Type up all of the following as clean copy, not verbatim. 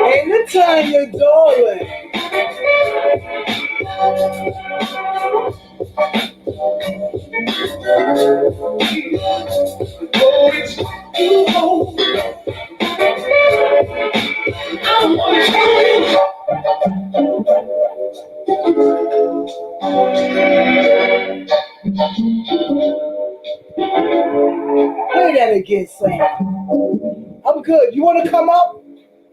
Anytime you're darling. Play that again, Sam. I'm good. You want to come up?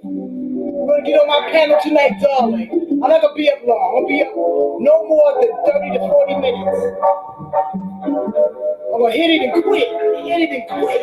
I'm going to get on my panel tonight, darling. I'm not going to be up long. I'm going to be up no more than 30 to 40 minutes. I'm going to hit it and quit. Hit it and quit.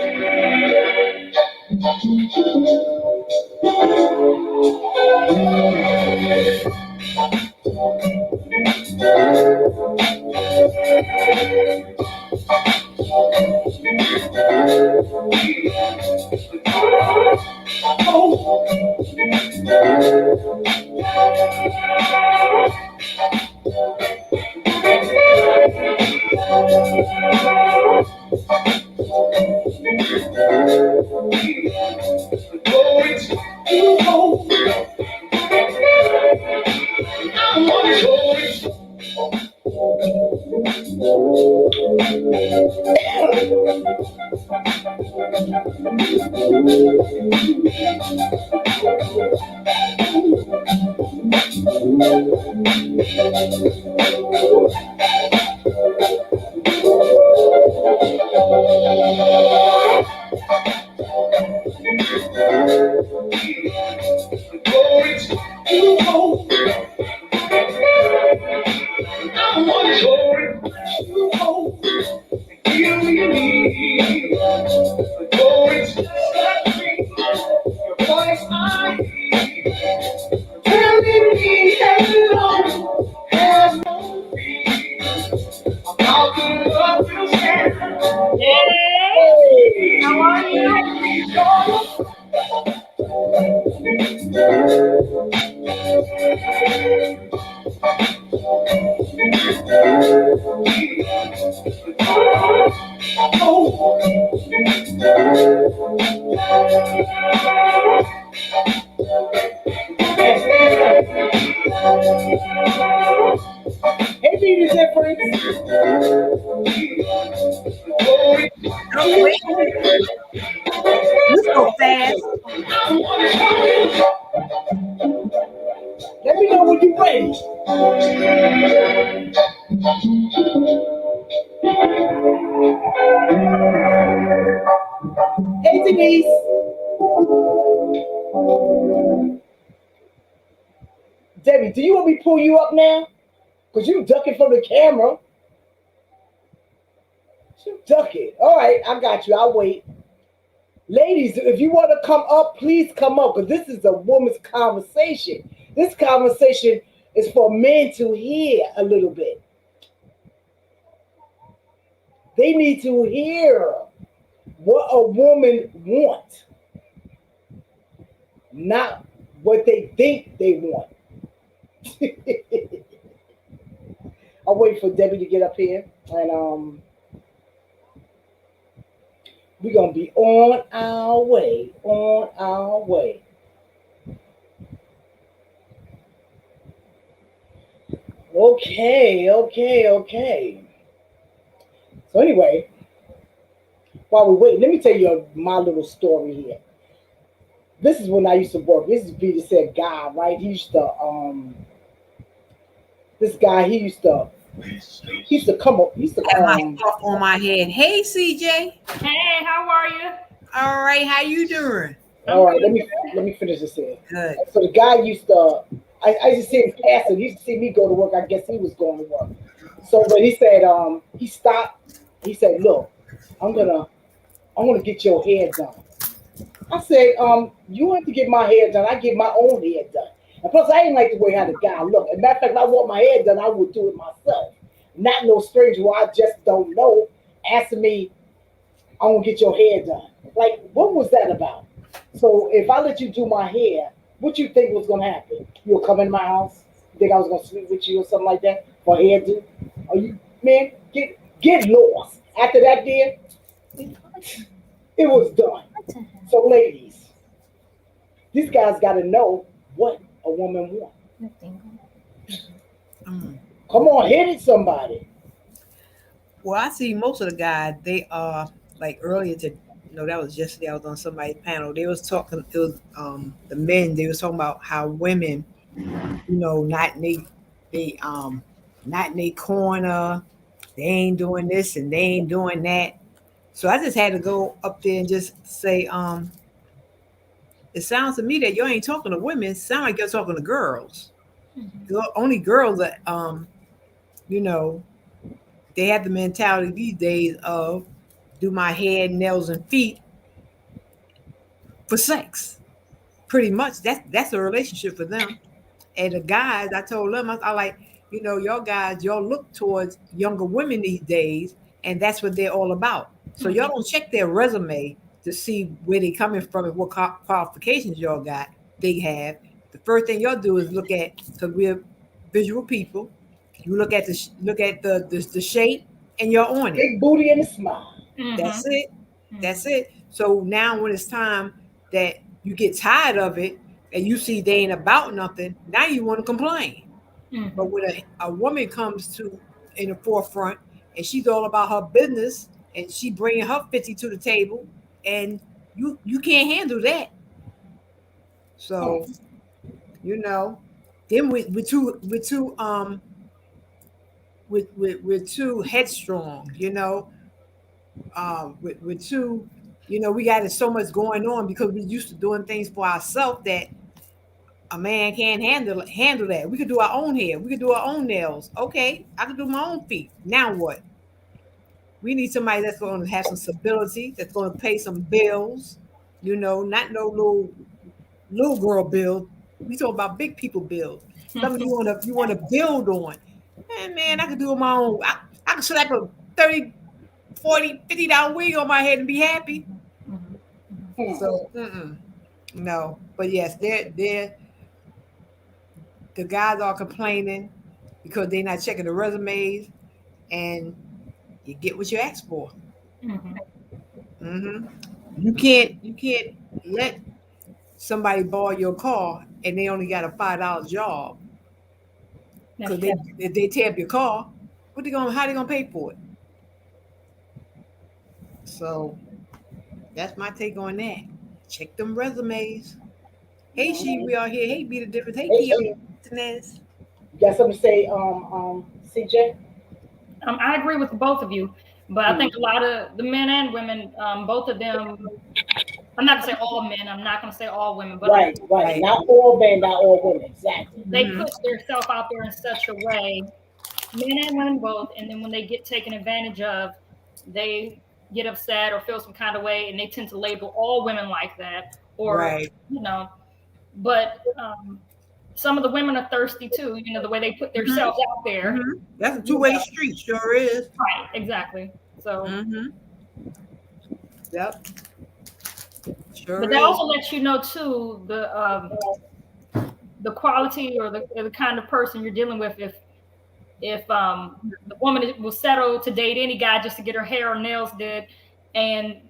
Hey, be the difference. You so fast. Let me know when you're ready. Hey, Denise. Debbie, do you want me to pull you up now? Because you ducking from the camera. You ducking. All right, I got you. I'll wait. Ladies, if you want to come up, please come up because this is a woman's conversation. This conversation is for men to hear a little bit. They need to hear what a woman wants, not what they think they want. I'll wait for Debbie to get up here, and we're gonna be on our way. On our way. Okay, okay, okay. So anyway, while we wait, let me tell you my little story here. This is when I used to work. This is Peter said guy, right? He used to this guy he used to come up. He used to Have my stuff on my head. Hey, CJ. Hey, how are you? All right, how you doing? all right, let me finish this here. Good. So the guy used to I used to see him passing. He used to see me go to work. I guess he was going to work. So when he said he stopped, he said, "Look, I'm gonna get your hair done." I said, you have to get my hair done. I get my own hair done. And plus, I ain't like the way how the guy look. As a matter of fact, if I want my hair done, I would do it myself. Not no stranger who I just don't know asking me, I want to get your hair done. Like, what was that about? So if I let you do my hair, what you think was going to happen? You'll come in my house? You think I was going to sleep with you or something like that for hairdo? Are you, man, get lost. After that, then, it was done. So, ladies, these guys got to know what a woman wants. Mm. Come on, hit it, somebody. Well, I see most of the guys, they are like earlier to that was yesterday. I was on somebody's panel. They was talking. It was the men. They was talking about how women, not in not in they corner. They ain't doing this and they ain't doing that. So I just had to go up there and just say, it sounds to me that you ain't talking to women. It sounds like you're talking to girls. The only girls that you know, they have the mentality these days of do my head, nails, and feet for sex. Pretty much, that's a relationship for them. And the guys, I told them, I like, y'all guys, y'all look towards younger women these days, and that's what they're all about. So y'all don't check their resume to see where they coming from and what qualifications y'all got. They have. The first thing y'all do is look at, because we're visual people. You look at the shape, and you're on it. Big booty and a smile. That's it. That's it. So now when it's time that you get tired of it and you see they ain't about nothing, now you want to complain. But when a woman comes to in the forefront and she's all about her business and she bringing her 50 to the table and you can't handle that. So, you know, then we're too headstrong, we're too, we got so much going on because we're used to doing things for ourselves that a man can't handle that. We could do our own hair. We could do our own nails. Okay, I could do my own feet. Now what? We need somebody that's going to have some stability, that's going to pay some bills. Not no little girl bill. We talk about big people bills. Something you want to build on. And man, I could do my own. I could slap a 30, 40, $50 wig on my head and be happy. So no, but yes, they're the guys are complaining because they're not checking the resumes, and you get what you ask for. hmm You can't let somebody borrow your car and they only got a $5 job because if they tear up your car, how they gonna pay for it? So that's my take on that. Check them resumes. Hey, she, we are here. Hey, be the difference. Hey, Hey, Kia. Sheila, Tenez. you got something to say, CJ? I agree with both of you, but I think a lot of the men and women, both of them, I'm not gonna say all men. I'm not gonna say all women, but Right. Not all men, not all women. Exactly. they put themselves out there in such a way, men and women both, and then when they get taken advantage of, they get upset or feel some kind of way, and they tend to label all women like that, or Right. But some of the women are thirsty too. The way they put themselves out there. That's a two-way street, sure is. Right, exactly. So, Yep. Sure but that is. also lets you know too the quality or the kind of person you're dealing with. If the woman will settle to date any guy just to get her hair or nails did, and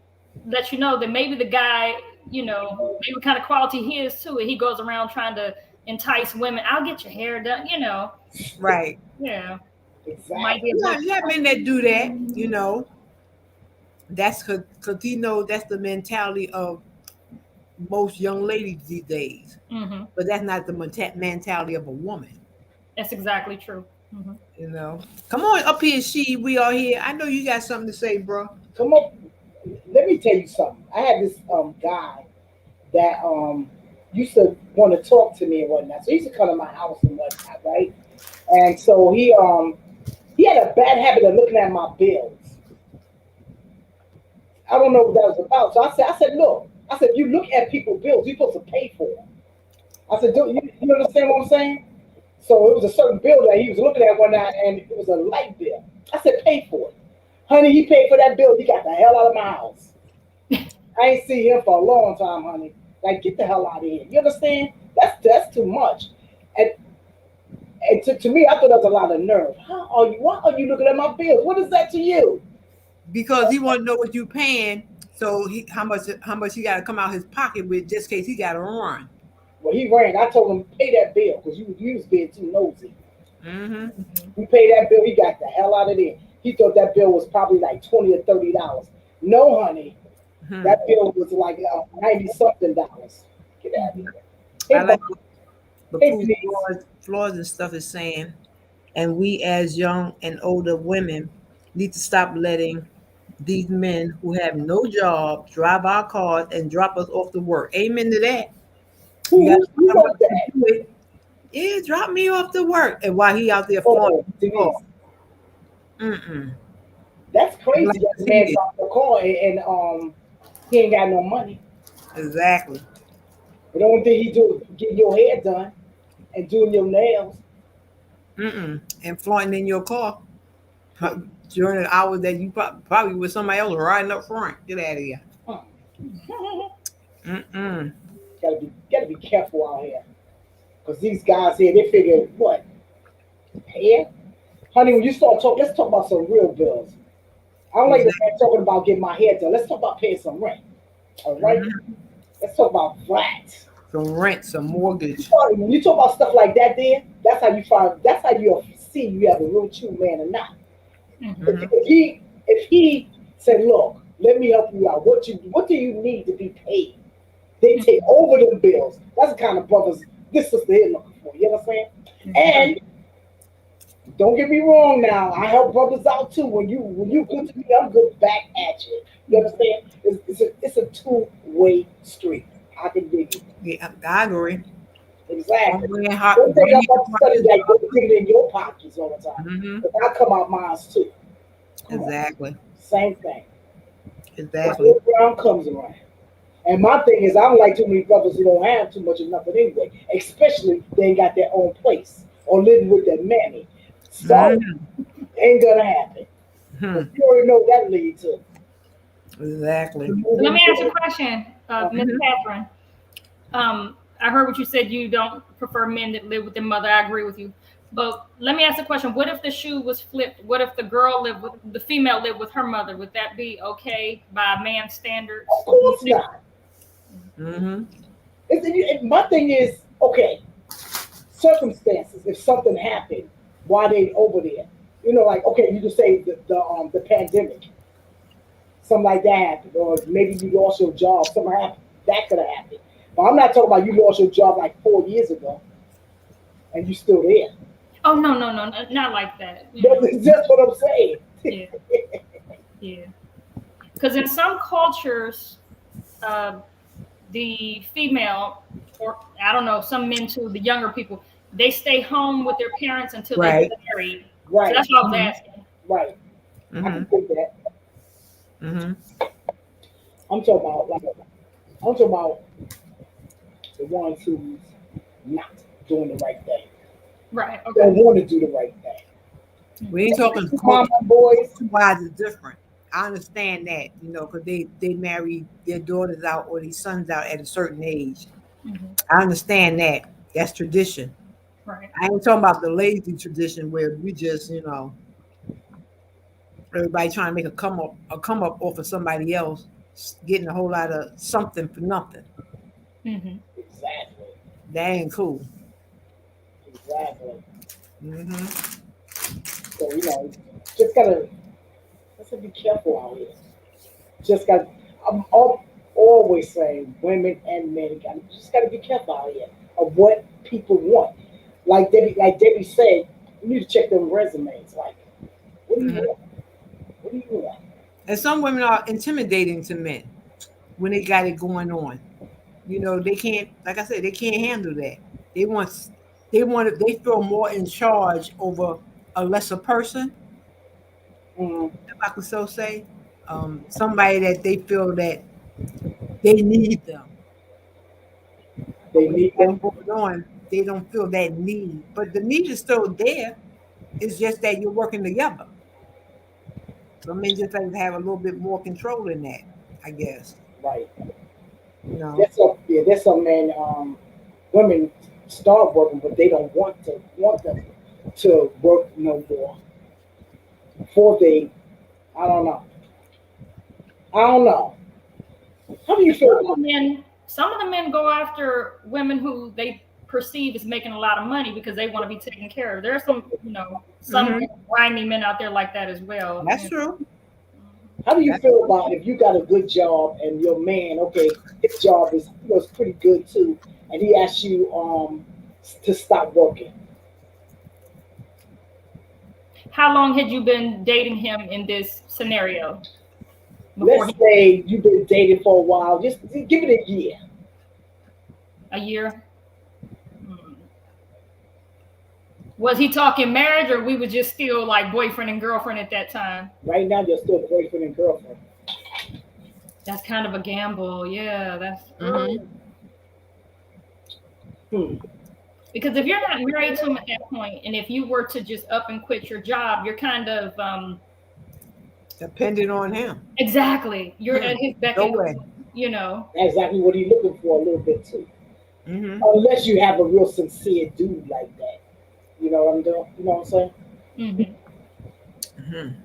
let you know that maybe the guy, maybe what kind of quality he is too, and he goes around trying to entice women. I'll get your hair done, Right. Yeah. Exactly. Might be Yeah, men that do that, that's because that's the mentality of most young ladies these days. But that's not the mentality of a woman. That's exactly true. Come on up here, we are here. I know you got something to say, bro. Come up. Let me tell you something. I had this guy that used to want to talk to me and whatnot. So he used to come to my house and whatnot, right? And so he had a bad habit of looking at my bills. I don't know what that was about. So I said, look, you look at people's bills, you're supposed to pay for them. I said, you understand what I'm saying? So it was a certain bill that he was looking at one night, and it was a light bill. I said, pay for it. Honey, he paid for that bill. He got the hell out of my house. I ain't seen him for a long time, honey. Like, get the hell out of here. You understand? That's too much. And to me, I thought that was a lot of nerve. Why are you looking at my bills? What is that to you? Because he want to know what you paying, so how much he got to come out his pocket with, just in case he got to run. Well, he ran. I told him pay that bill because you was being too nosy. He paid that bill. He got the hell out of there. He thought that bill was probably like $20 or $30. No, honey, that bill was like $90 something. Get out of here. I like the floors and stuff is saying, and we as young and older women need to stop letting these men who have no job drive our cars and drop us off to work. Amen to that. Who wrote that? Yeah, drop me off to work, and while he out there That's crazy. That man dropped the car and he ain't got no money. Exactly. The only thing he do is getting your hair done and doing your nails. And flaunting in your car during the hours that you probably with somebody else riding up front. Get out of here. Gotta be careful out here. Because these guys here, they figure, what? Hair? Honey, when you start talking, let's talk about some real bills. I don't like the man talking about getting my hair done. Let's talk about paying some rent. All right? Let's talk about that. Some rent, some mortgage. When you talk about stuff like that, then that's how you see you have a real true man or not. If he said, look, let me help you out. What do you need to be paid? They take over them bills. That's the kind of brothers this sister here looking for. You know what I'm saying? And don't get me wrong now. I help brothers out too. When you good to me, I'm good back at you. You understand? It's a two-way street. I can dig it. Yeah, I agree. Exactly. Don't think I'm about to study that you're digging in your pockets all the time. But I come out mine too. Exactly. Same thing. Exactly. Brown comes around. And my thing is, I don't like too many brothers who don't have too much of nothing anyway, especially they ain't got their own place or living with their mammy. So, ain't gonna happen. You already know what that leads to. Exactly. Let me ask you a question, Ms. Catherine. I heard what you said. You don't prefer men that live with their mother. I agree with you. But let me ask a question. What if the shoe was flipped? What if the female lived with her mother? Would that be okay by man's standards? Of course not. My thing is, okay, circumstances. If something happened while they over there, like, okay, you just say the pandemic, something like that happened, or maybe you lost your job, something happened. That could have happened. But I'm not talking about you lost your job like 4 years ago, and you still there. Oh no, not like that. That's just what I'm saying. Yeah. Because in some cultures, the female, or I don't know, some men too, the younger people, they stay home with their parents until they Right. get married. Right. So that's what I was asking. Right. I Mm-hmm. can think that. Mm-hmm. I'm talking about I'm talking about the ones who's not doing the right thing. Right. Don't Okay. want to do the right thing. We ain't talking Mama boys. wise is different. I understand that, because they marry their daughters out or their sons out at a certain age. Mhm. I understand that. That's tradition. Right. I ain't talking about the lazy tradition where we just, everybody trying to make a come up off of somebody else, getting a whole lot of something for nothing. Mhm. Exactly. That ain't cool. Exactly. Mm-hmm. So just gotta let's be careful out here. Just got. Always saying women and men just gotta be careful out here of what people want. Like Debbie said, you need to check them resumes. Like, what do you Mm-hmm. want? What do you want? And some women are intimidating to men when they got it going on. They can't, like I said, they can't handle that. They want, they feel more in charge over a lesser person, Mm, if I could so say. Somebody that they feel that they need them. But they when they need got them. it going on, they don't feel that need. But the need is still there. It's just that you're working together. So men just like to have a little bit more control in that, I guess. Right. You know. There's some men. Women start working, but they don't want them to work no more. Before they, I don't know. I don't know. How do you And feel about some of the men go after women who they perceive as making a lot of money because they want to be taken care of. There are some Hmm. grimy men out there like that as well. That's true. How do you That's feel about if you got a good job and your man, okay, his job is was pretty good too, and he asks you to stop working? How long had you been dating him in this scenario before Let's say you've been dating for a while, just give it a year. a year? Hmm. Was he talking marriage, or we were just still like boyfriend and girlfriend at that time? Right now, you're still boyfriend and girlfriend. That's kind of a gamble. Yeah, that's hmm Hmm. because if you're not married to him at that point, and if you were to just up and quit your job, you're kind of depending on him. exactly, you're Hmm. at his beck No and way. call. Exactly what he's looking for a little bit too. Hmm. Unless you have a real sincere dude like that. You know what I'm doing? You know what I'm saying? Hmm. Hmm. And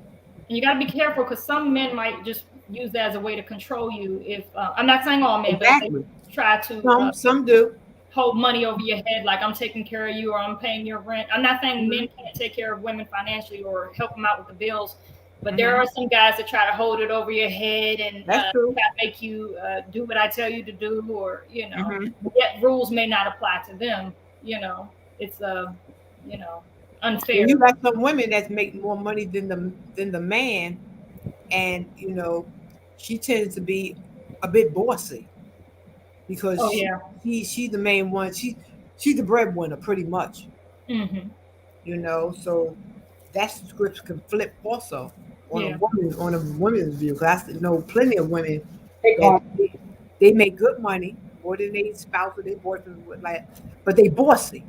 you got to be careful because some men might just use that as a way to control you. If I'm not saying all men, but if they Exactly. try to Some do. hold money over your head, like I'm taking care of you or I'm paying your rent. I'm not saying Hmm. men can't take care of women financially or help them out with the bills, but there Hmm. are some guys that try to hold it over your head and That's true. try to make you do what I tell you to do, or Hmm. yet rules may not apply to them. It's And unfair. you got some women that make more money than the man, and she tends to be a bit bossy because Oh yeah. she's the main one. She's the breadwinner pretty much. Hmm. So that script can flip also Yeah. on a woman's view. Cause I know plenty of women Hey, that Carl. they make good money more than their spouse or their boyfriend would like, but they bossy.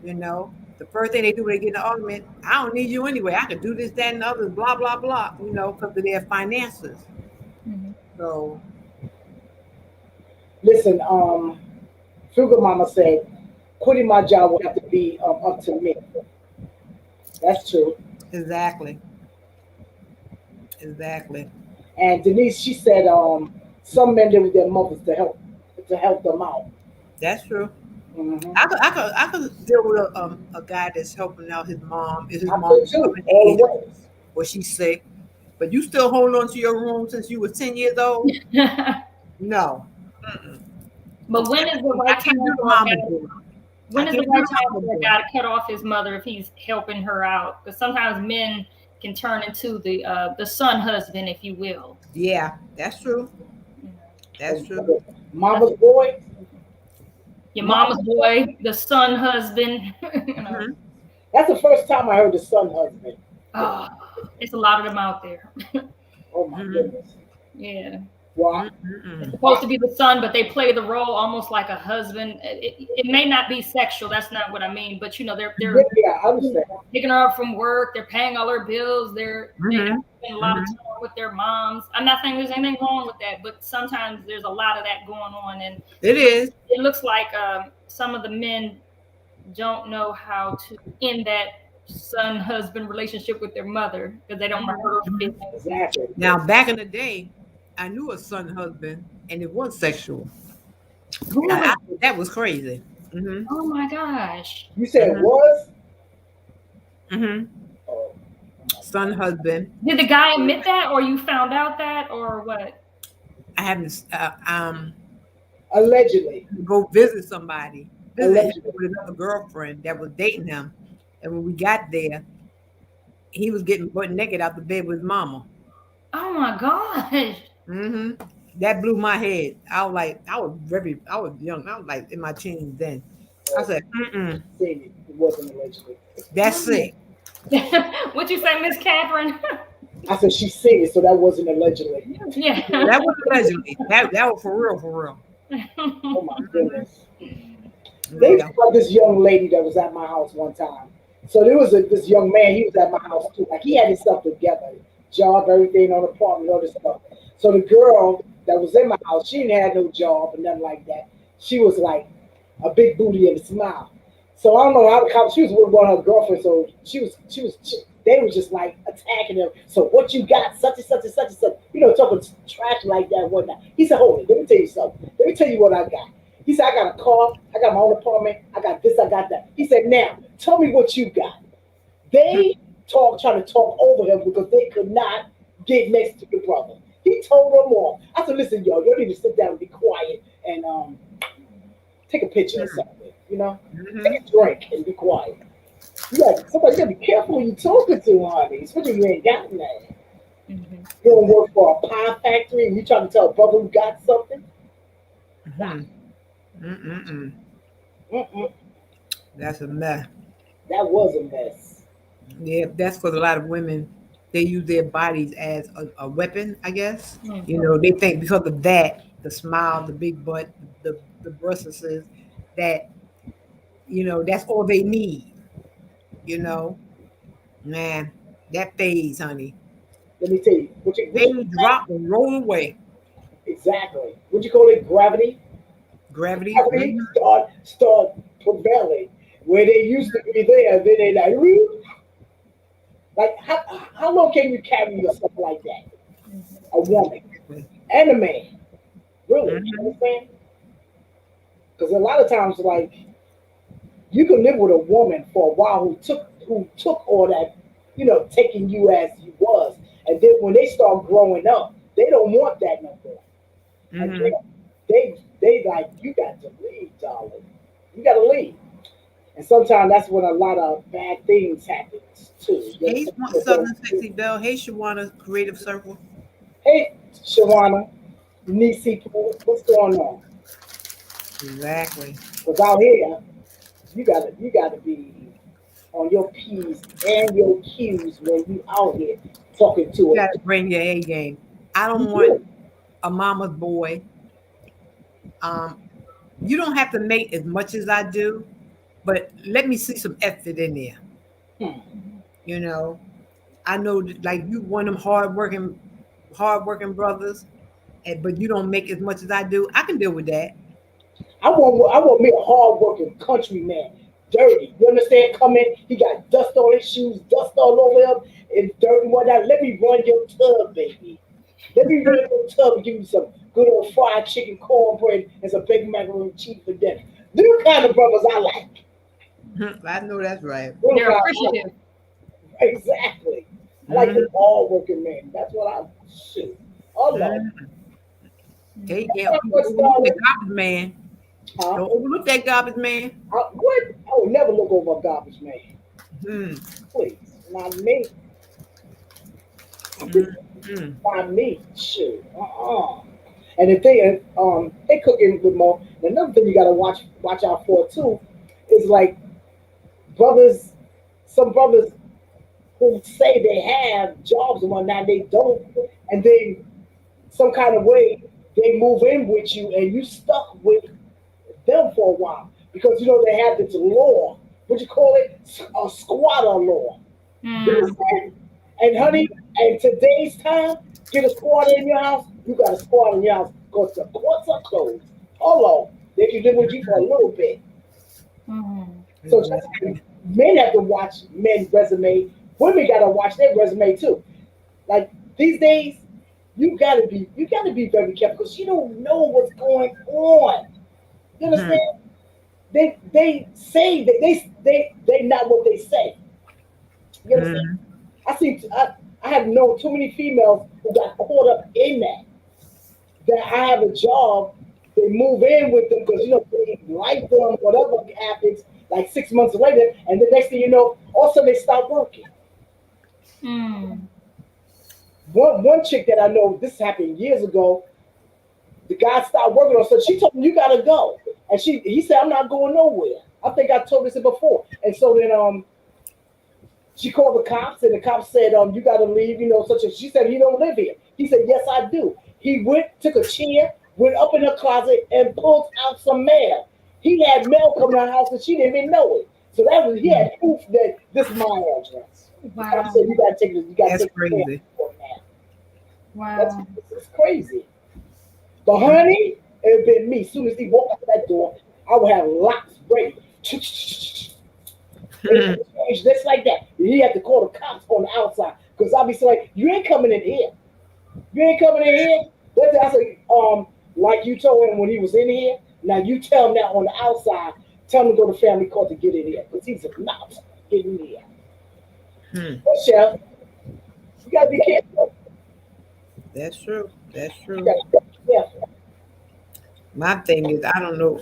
The first thing they do when they get in an argument, I don't need you anyway. I can do this, that, and the other, blah, blah, blah, because of their finances. Hmm. So, Listen, Sugar Mama said, quitting my job will have to be up to me. That's true. exactly. Exactly. And Denise, she said, some men live with their mothers to help them out. That's true. Hmm. I could deal with a guy that's helping out his mom. Is his I mom could too, becoming all the 80 way. or she's sick, but you still hold on to your room since you were 10 years old? No. Mm-mm. But when is the I right time can't do the for a mama guy? boy. I When is the can't do right the time mama for a boy. guy to cut off his mother if he's helping her out? Because sometimes men can turn into the son husband, if you will. Yeah, that's true. That's true. Mama's boy. Your Mama's mama's boy, the son husband. Mhm. That's the first time I heard the son husband. Oh, it's a lot of them out there. Oh my Mhm. goodness. Yeah. Well, It's Mhm. supposed to be the son, but they play the role almost like a husband. It may not be sexual. That's not what I mean. But yeah, they're yeah, I understand. picking her up from work. They're paying all her bills. They Mhm. spend a lot of Mhm. time with their moms. I'm not saying there's anything wrong with that, but sometimes there's a lot of that going on, and It is. it looks like some of the men don't know how to end that son husband relationship with their mother because they don't want to hurt her Mhm. feelings. Exactly. Now, back in the day, I knew a son husband, and it was sexual. Really? That was crazy. Hmm. Oh my gosh. You said it Hmm. was? Hmm. Oh, Son husband. Did the guy admit that, or you found out that, or what? I haven't allegedly. go visit somebody, visit him Allegedly. with another girlfriend that was dating him, and when we got there, he was getting butt naked out the bed with his mama. Oh my gosh. Hmm. That blew my head. I was like, I was young. I was like in my teens then. I Well, said, mm-mm, seen it. It wasn't allegedly. that's sick. What you say, Miss Catherine? I said she seen it, so that wasn't allegedly. Yeah. That was allegedly. That was for real, for real. Oh my Hmm. goodness. They Yeah. talked about this young lady that was at my house one time. So there was this young man. He was at my house too. Like he had his stuff together, job, everything on the apartment, all this stuff. So the girl that was in my house, she didn't have no job or nothing like that. She was like a big booty and a smile. So I don't know how the cop. She was with one of her girlfriends. So they was just like attacking him. So what you got? Such and such and such and such. Talking trash like that and whatnot. He said, "Hold it. Let me tell you something. Let me tell you what I got." He said, "I got a car. I got my own apartment. I got this. I got that." He said, "Now tell me what you got." They trying to talk over him because they could not get next to the brother. He told them all. I said, "Listen, y'all need to sit down and be quiet and take a picture or something. Hmm. Take a drink and be quiet. You gotta be careful when you talking to, honey, especially when you ain't got nothing. Mhm. You don't work for a pie factory and you trying to tell a brother who got something. Wow. Hmm. Mm-mm-mm. Mm-mm. That's a mess. That was a mess. Yeah, that's because a lot of women they use their bodies as a weapon, I guess. They think because of that, the smile, the big butt, the breasts, that that's all they need. You know, man, that phase, honey, Let me tell you. What you they drop and roll away. exactly? What you call it? Gravity. Gravity. Gravity start prevailing where they used to be there. Then they like, "Woo." Like how long can you carry yourself like that? A woman and a man, really? You Hmm. understand? Because a lot of times, like you can live with a woman for a while who took all that, taking you as you was, and then when they start growing up, they don't want that no more. Like Hmm. they like you got to leave, darling. You got to leave. And sometimes that's when a lot of bad things happen too. You Hey, understand? Southern Sexy Belle. Hey, Shawana, Creative Circle. Hey, Shawana, Nisi, what's going on? Exactly. Because out here, you gotta be on your P's and your Q's when you out here talking You to got it. to bring your A game. I You don't want do. a mama's boy. Um, you don't have to make as much as I do, but let me see some effort in there. Hmm. You know, I know that, like you one of them hardworking brothers, but you don't make as much as I do. I can deal with that. I want me a hard working country man. Dirty. You understand? Come in, he got dust on his shoes, dust all over him, and dirty and whatnot. Let me run your tub, baby. Let me run your tub and give you some good old fried chicken, cornbread, and some bacon macaroni and cheese for dinner. Them kind of brothers I like. I know that's right. Them They're kind I like. appreciative. Exactly. I like Hmm. the hard working man. That's what I shoot. I love. Hmm. Hey, yeah, That's what's overlook that darling. garbage man. Huh? Don't overlook that garbage man. What? I would never look over a garbage man. Hmm. Please. Not me. Hmm. Not me. Shoot. Uh-uh. And if they cooking with more. Another thing you gotta watch out for too is like brothers, some brothers who say they have jobs and whatnot, they don't, and then some kind of way they move in with you and you stuck with them for a while because they have this law. What you call it? A squatter law. You Mm. understand? And honey, in today's time, get a squatter in your house. You got a squatter in your house because the courts are closed. Hello, they can live with you for a little bit. Mm. So just like men have to watch men's resume, women gotta watch their resume too. Like these days, you gotta be very careful because you don't know what's going on. You understand? They say that they not what they say. You understand? I have known too many females who got caught up in that. That I have a job, they move in with them because they like them, whatever happens, like 6 months later, and the next thing you know, all of a sudden they stop working. Mm. One chick that I know, this happened years ago. The guy stopped working on, so she told him, "You gotta go," and he said, "I'm not going nowhere." I think I told this before, and so then she called the cops, and the cops said, "You got to leave." Such as she said, "He don't live here." He said, "Yes, I do." He went, took a chair, went up in her closet, and pulled out some mail. He had mail coming to her house, and she didn't even know it. So he had proof that this is my address. The cop Wow. said, "You got to take this. You got to That's take the mail crazy. for now." That's Wow. it's crazy. But honey, it had been me. As soon as he walked out that door, I would have locks ready. Just like that. He had to call the cops on the outside because I'll be saying, "You ain't coming in here. You ain't coming in here." I said, like you told him when he was in here. Now you tell him that on the outside. Tell him to go to family court to get in here because he's not getting in here. But chef, you gotta be careful. That's true. That's You true. gotta be careful. My thing is, I don't know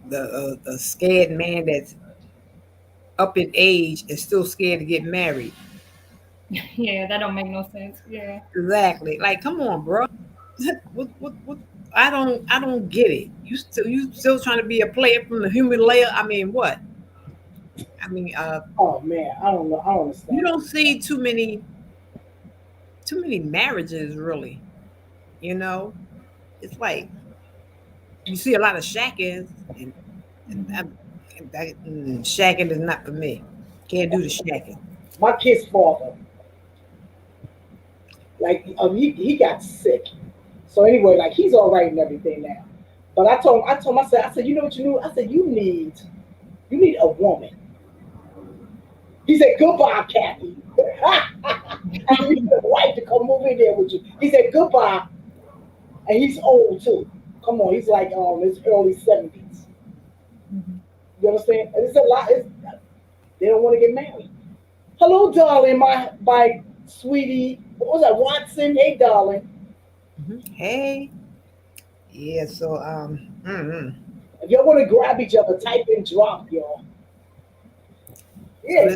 the scared man that's up in age and still scared to get married. Yeah, that don't make no sense. Yeah. Exactly. Like, come on, bro. What? I don't get it. You still trying to be a player from the human layer? I mean, what? I mean, Oh man, I don't know. I don't you understand. don't see too many marriages, really. You know, it's like you see a lot of shackings, and shacking is not for me. Can't do the shacking. My kid's father, like he got sick. So anyway, like he's all right and everything now. But I told him, I said, you know what you need? I said, you need a woman. He said, goodbye, Kathy. I said, you need a wife to come move in there with you. He said, goodbye. And he's old too. Come on, he's like his early 70s. Mhm. You understand? And it's a lot. They don't want to get married. Hello, darling, my sweetie. What was that, Watson? Hey, darling. Hey, yeah. So If y'all want to grab each other, type in drop, y'all. so Yeah.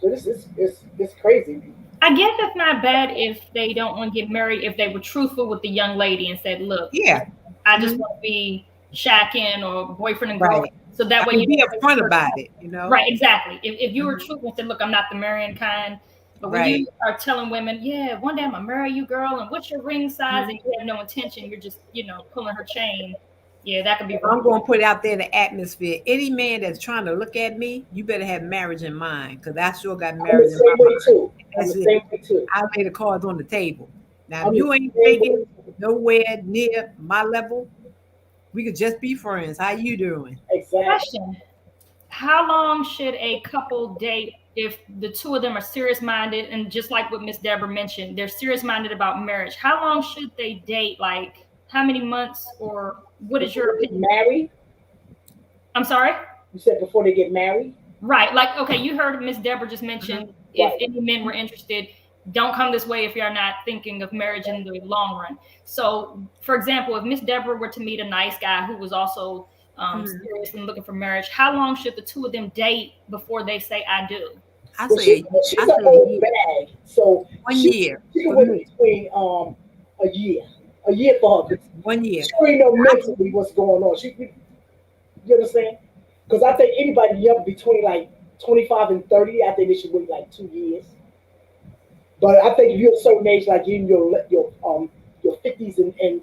So this is it's crazy. I guess it's not bad if they don't want to get married if they were truthful with the young lady and said, "Look, yeah, I just mhm, want to be shacking or boyfriend and girlfriend." right. So that I way mean, you be don't waste upfront your about time. it. Right, exactly. If you were Mhm, truthful and said, "Look, I'm not the marrying kind," but when right. you are telling women, "Yeah, one day I'm gonna marry you, girl," and what's your ring size, and Mhm. you have no intention, you're just pulling her chain. Yeah, that could be I'm rough. going to put it out there in the atmosphere. Any man that's trying to look at me, you better have marriage in mind, because I sure got I'm the marriage in my same way mind. too. I'm the That's it. same way too. I lay the cards on the table. Now, if I'm the you ain't same way making too. nowhere near my level, we could just be friends. How you doing? Exactly. Question: how long should a couple date if the two of them are serious minded? And just like what Miss Deborah mentioned, they're serious minded about marriage. How long should they date? Like how many months, or what is Before your they get opinion? married, I'm sorry. you said before they get married. Right. Like, okay, you heard Miss Deborah just mention Mhm. if Right. any men were interested, don't come this way if you're not thinking of marriage in the long run. So, for example, if Miss Deborah were to meet a nice guy who was also Mhm. serious and looking for marriage, how long should the two of them date before they say "I do"? I Well, say, she's I an say a old year, bag, so one she year she can for wait me. between a year. A year for her. One year. She already know mentally what's going on. You understand? Because I think anybody young between like 25 and 30, I think they should wait like 2 years. But I think if you're a certain age, like in your 50s and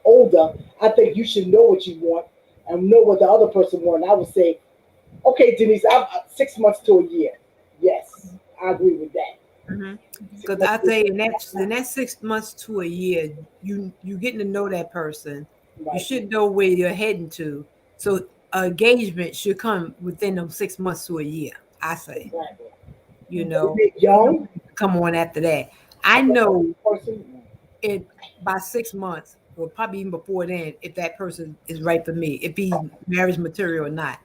older, I think you should know what you want and know what the other person wants. I would say, okay, Denise, I'm 6 months to a year. Yes, I agree with that. Six Because months I to a say year. in that 6 months to a year, you getting to know that person. You Right. should know where you're heading to. So engagement should come within them 6 months to a year. I say, Exactly. you But know, if you're young, come on after that. I like that know person, it by 6 months, or probably even before then, if that person is right for me, if he's marriage material or not.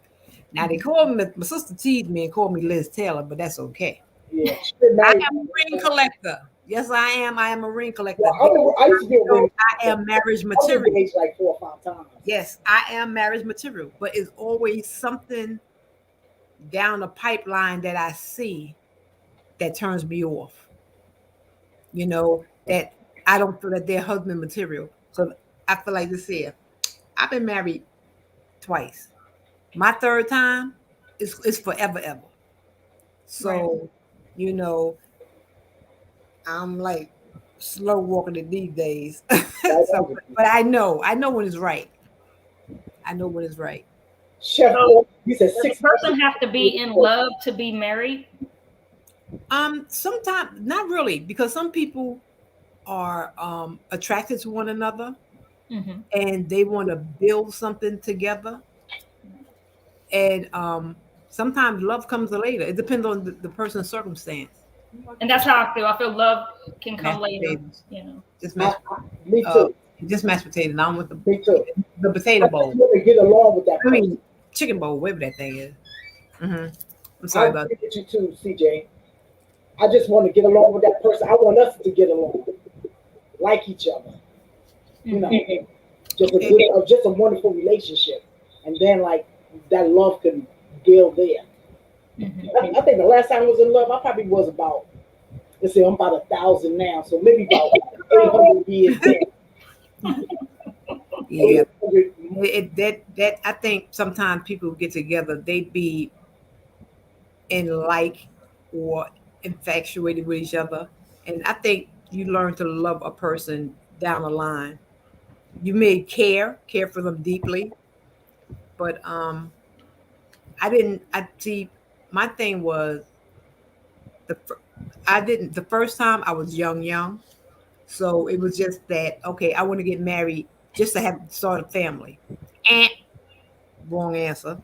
Now they call me, my sister teased me and called me Liz Taylor, but that's okay. yeah, she been I married. am a ring collector. Yes, I am. I am a ring collector. Well, I used to be a So ring. I am marriage I was material. engaged like 4 or 5 times. Yes, I am marriage material, but it's always something down the pipeline that I see that turns me off. That I don't feel that they're husband material. So I feel like this here. I've been married twice. My third time is forever ever. Right. So, you know, I'm like slow walking it these days. Right So, on. but I know when it's right. I know when it's right. Chef, So he said does a 6 months. person have to be in love to be married? Sometimes not really, because some people are attracted to one another Mm-hmm. and they want to build something together. And sometimes love comes later. It depends on the person's circumstance. And that's how I feel. I feel love can come Mashed later, potatoes. you know. Just I, mashed me uh too. just mashed potatoes. I don't want Me too. the potato I just bowl. want to get along with that I person. mean chicken bowl, whatever that thing is. hmm I'm I sorry about agree with you too, CJ. I just want to get along with that person. I want us to get along, like each other. You know, Mm-hmm. just okay. just a wonderful relationship, and then like that love can build there. Mm-hmm. I think the last time I was in love, I probably was about, let's say I'm about 1,000 now, so maybe about 800 years then. Yeah. 800, That I think sometimes people get together, they be in like or infatuated with each other. And I think you learn to love a person down the line. You may care for them deeply, but I didn't. I see. My thing was the fir- I didn't. The first time I was young, so it was just that. Okay, I want to get married just to have start a family. And wrong answer.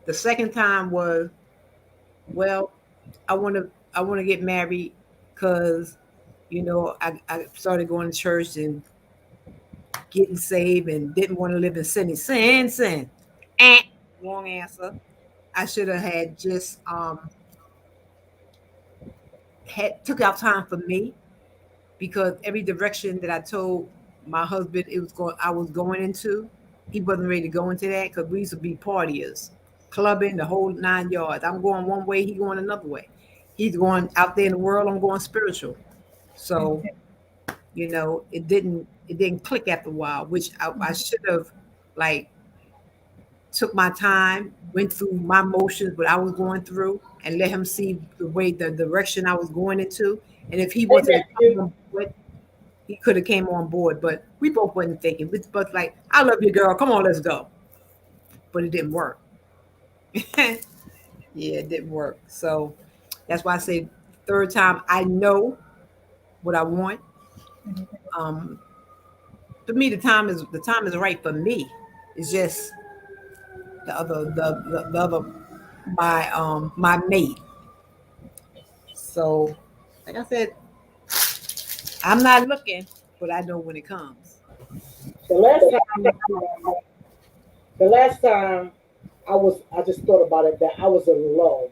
The second time was, well, I want to get married because I started going to church and getting saved and didn't want to live in sin. And wrong answer. I should have had just had took out time for me, because every direction that I told my husband I was going into, he wasn't ready to go into that, because we used to be partiers, clubbing the whole 9 yards. I'm going one way, he going another way. He's going out there in the world, I'm going spiritual. So it didn't click after a while, which I should have, like, took my time, went through my motions, what I was going through, and let him see the direction I was going into. And if he wanted to come on board, he could have came on board. But we both wasn't thinking. We both like, I love you, girl. Come on, let's go. But it didn't work. Yeah, it didn't work. So that's why I say third time I know what I want. Um, for me, the time is right for me. It's just the other my mate. So, like I said, I'm not looking, but I know when it comes. the last time, the last time I just thought about it that I was in love,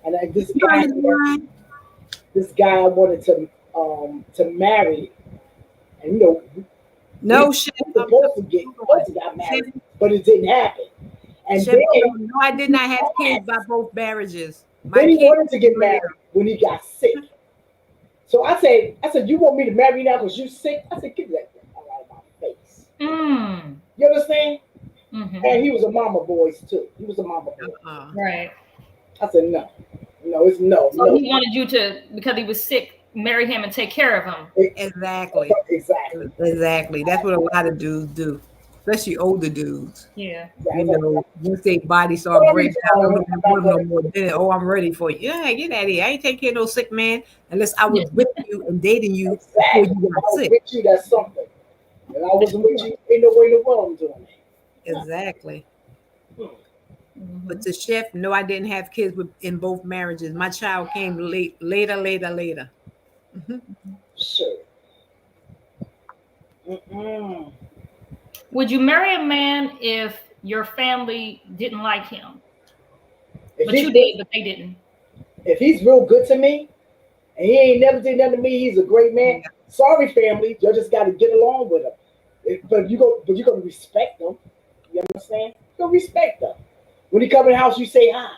and this guy I wanted to marry, and we No shit. were supposed to get married, but it didn't happen. And Chef, no, I did not have kids by both marriages. My then he kids wanted to were get later. married when he got sick. So I said, you want me to marry you now because you sick? I said, get that thing out of my face. Mm. You understand? Mm-hmm. And he was a mama boy too. He was a mama boy. Uh-uh. Right. I said, no, no, it's no, So no. he wanted you to, because he was sick, marry him and take care of him. Exactly. Exactly. Exactly. That's what a lot of dudes do, especially older dudes. Yeah. You Exactly. know, once their body start Sorry, breaking down, darling, don't I'm want not them no gonna. more. Then, oh, I'm ready for you. Yeah, get out of here. I ain't taking care of no sick man unless I was with you and dating you before Exactly. you If got I was sick. with you, that's something. If I wasn't with you, ain't no way in the world I'm doing that. Exactly. No. Hmm. But Mm-hmm. to chef, no, I didn't have kids in both marriages. My child came later. Mhm. Sure. Mm-mm. Would you marry a man if your family didn't like him, If but he's you good, did, but they didn't? if he's real good to me, and he ain't never did nothing to me, he's a great man. Yeah. Sorry, family, you just got to get along with him. But you gonna respect him. You understand? You gonna respect him. When he come in the house, you say hi.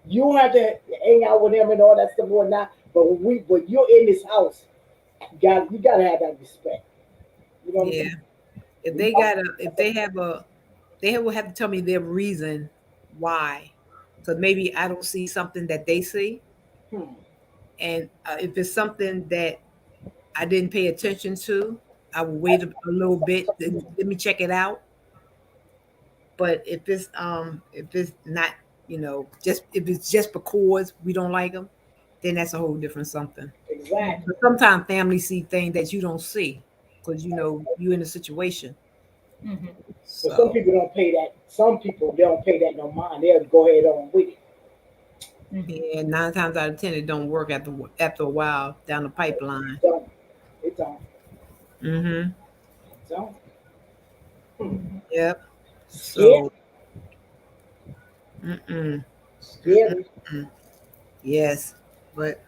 You don't have to hang out with him and all that stuff or not. But when you're in this house, you gotta have that respect. You know what I'm Yeah. saying? If You they know? got a, if they will have to tell me their reason why. So maybe I don't see something that they see, Hmm. and if it's something that I didn't pay attention to, I will wait a little bit. Let me check it out. But if it's not, just if it's just because we don't like them, then that's a whole different something. Exactly. But sometimes families see things that you don't see because you in a situation. Mm-hmm. But some So people don't pay that. Some people they don't pay that no mind. They'll go ahead on with it. Mm-hmm. yeah, 9 times out of 10 it don't work after a while down the It pipeline. don't. It don't. Mm-hmm. It don't. Hmm. Mm-hmm. Yep. Scary. So mm-mm, Scary. mm-mm. Yes. But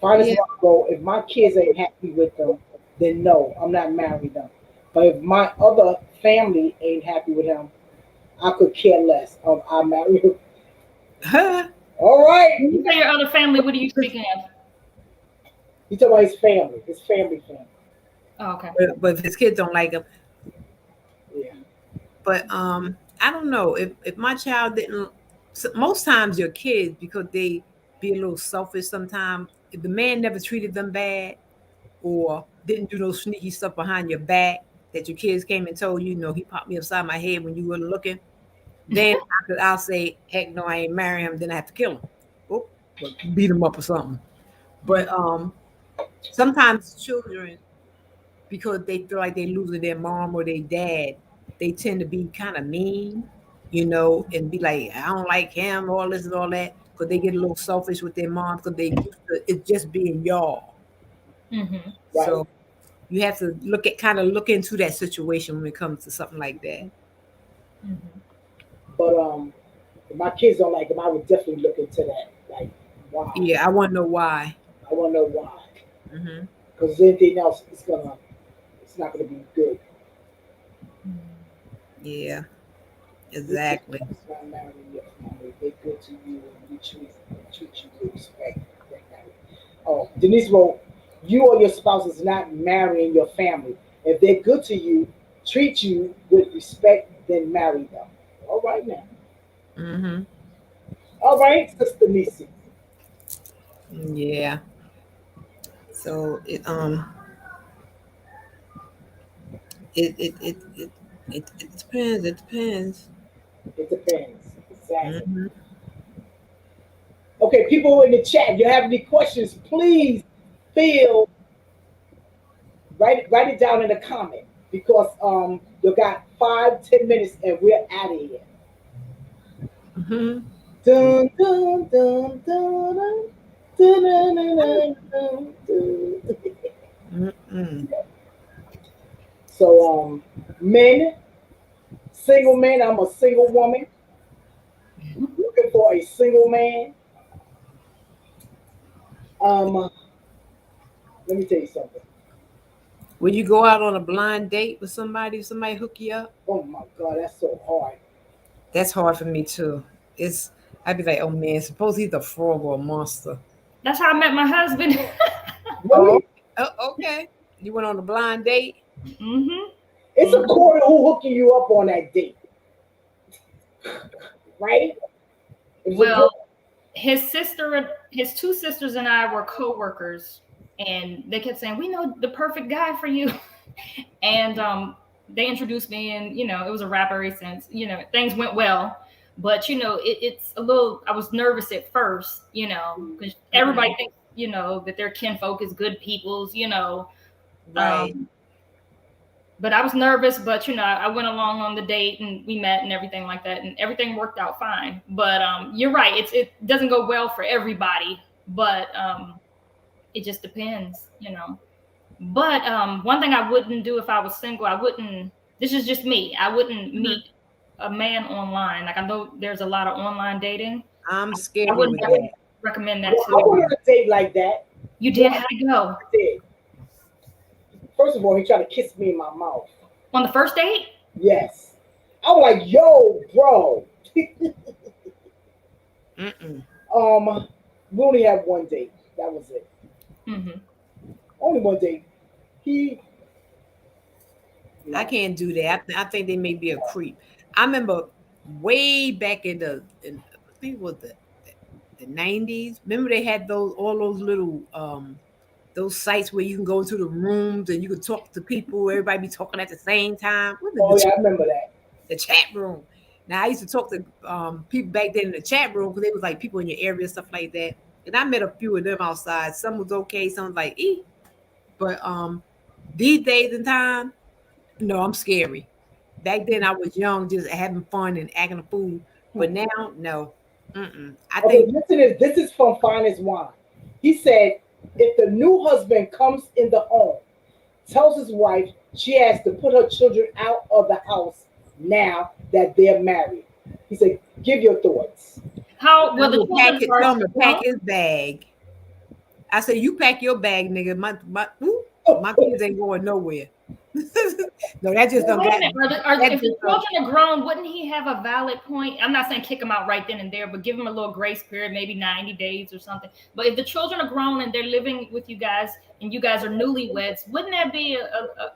Finest yeah. Marco, if my kids ain't happy with them, then no, I'm not marrying them. But if my other family ain't happy with him, I could care less. I marry him. All right. When you say your other family, what are you speaking of? You talking about his family, family. Oh, okay. but if his kids don't like him, Yeah. but I don't know if my child didn't. Most times your kids, because they be a little selfish sometimes, if the man never treated them bad or didn't do no sneaky stuff behind your back that your kids came and told you, he popped me upside my head when you weren't looking, then I'll say, heck no, I ain't marrying him, then I have to kill him. Oh, well, beat him up or something. But sometimes children, because they feel like they losing their mom or their dad, they tend to be kind of mean, and be like, I don't like him, all this and all that, because they get a little selfish with their mom because they used to it just being y'all. Mm-hmm. Right. So you have to look into that situation when it comes to something like that. Mm-hmm. But if my kids don't like him, I would definitely look into that. Like, why? Yeah, I want to know why. I want to know why. Hmm. Because anything else, it's not gonna be good. Yeah, Anything exactly. else, not marrying your family. They're good to you and you treat you with respect. They marry. Oh, Denise wrote, you or your spouse is not marrying your family. If they're good to you, treat you with respect, then marry them. All right now. Hmm. All right, Sister Nisi. Yeah. So it depends. It depends. It depends. Exactly. Hmm. Okay, people in the chat, you have any questions, please feel write it down in the comment because you got 5-10 minutes and we're out of here. Hmm. Dun, dun, dun, dun, dun, dun, dun, dun, dun, dun, dun. Mm-mm. So men, single men, I'm a single woman looking for a single man. Um, let me tell you something. Will you go out on a blind date with somebody? Somebody hook you up? Oh my God, that's so hard. That's hard for me too. I'd be like, oh man, suppose he's a frog or a monster. That's how I met my husband. Oh, Really? okay. You went on a blind date. hmm It's hmm according who hooking you up on that date, right? It's a Well, girl. his two sisters and I were co-workers, and they kept saying, "We know the perfect guy for you." And they introduced me, and it was a rapper since things went well. But it's a little. I was nervous at first, because everybody Mhm. thinks that their kinfolk is good peoples, Right. um, but I was nervous. But I went along on the date, and we met, and everything like that, and everything worked out fine. But you're right; it doesn't go well for everybody, but it just depends. But one thing I wouldn't do if I was single, I wouldn't. This is just me. I wouldn't Mhm. meet a man online. Like I know there's a lot of online dating. I'm I scary wouldn't with that. recommend that Well, I too. went on a date like that. You did? Well, How'd it go? I did. First of all, he tried to kiss me in my mouth. On the first date? Yes. I'm like, yo, bro. Mm-mm. We only had one date. That was it. Mm-hmm. Only one date. He I no. can't do that. I think they may be a creep. I remember way back I think it was the 90s. Remember they had all those little those sites where you can go into the rooms and you can talk to people. Everybody be talking at the same time. What is Oh the yeah, I remember that. the chat room? Now I used to talk to people back then in the chat room because they was like people in your area stuff like that. And I met a few of them outside. Some was okay, some was like but these days and time, no, I'm scary. Back then I was young, just having fun and acting a fool. But now, no. Mm-mm. I Okay, think listen to this. This is from Finest Wine. He said, if the new husband comes in the home, tells his wife she has to put her children out of the house now that they're married. He said, give your thoughts. How well tell him the to pack children it, are tell him to pack grown? his bag. I said, you pack your bag, nigga. My kids ain't going nowhere. No, that just Well, don't wait a that minute. that If the just don't children are grown, wouldn't he have a valid point? I'm not saying kick them out right then and there, but give them a little grace period, maybe 90 days or something. But if the children are grown and they're living with you guys and you guys are newlyweds, wouldn't that be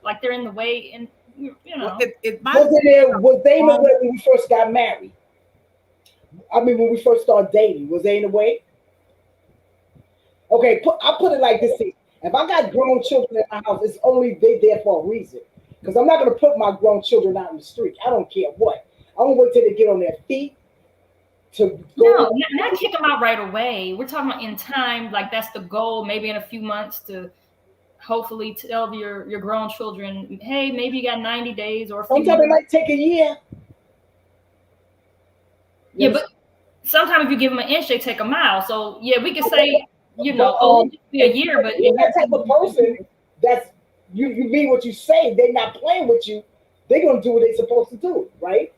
like they're in the way? And you well know, if my Was they in the um way when we first got married? I mean, when we first started dating, was they in the way? Okay, I put it like this: here. If I got grown children in my house, it's only they there for a reason. Because I'm not going to put my grown children out in the street. I don't care what. I'm gonna wait till they get on their feet to no, go. not kick them out right away. We're talking about in time, like that's the goal. Maybe in a few months to hopefully tell your grown children, hey, maybe you got 90 days or a few Sometimes it months. might take a year. You Yeah, but understand? sometimes if you give them an inch, they take a mile. So yeah, we could say, But oh, it'll just be a if year, but you're in your that type of person, that's you mean what you say. They're not playing with you. They're gonna do what they're supposed to do, right?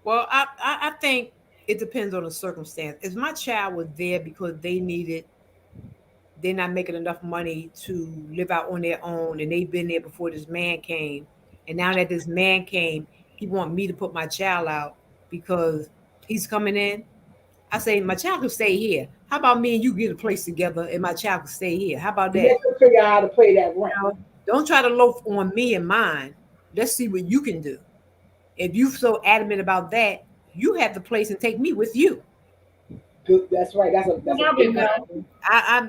well I think it depends on the circumstance. If my child was there because they're not making enough money to live out on their own and they've been there before this man came, and now that this man came, he want me to put my child out because he's coming in. I say my child can stay here. How about me and you get a place together and my child can stay here? How about You that? have to figure out how to play that rent. Know, don't try to loaf on me and mine. Let's see what you can do. If you so adamant about that, you have the place and take me with you. Good. That's right. That's a that'll be good a You good know, idea.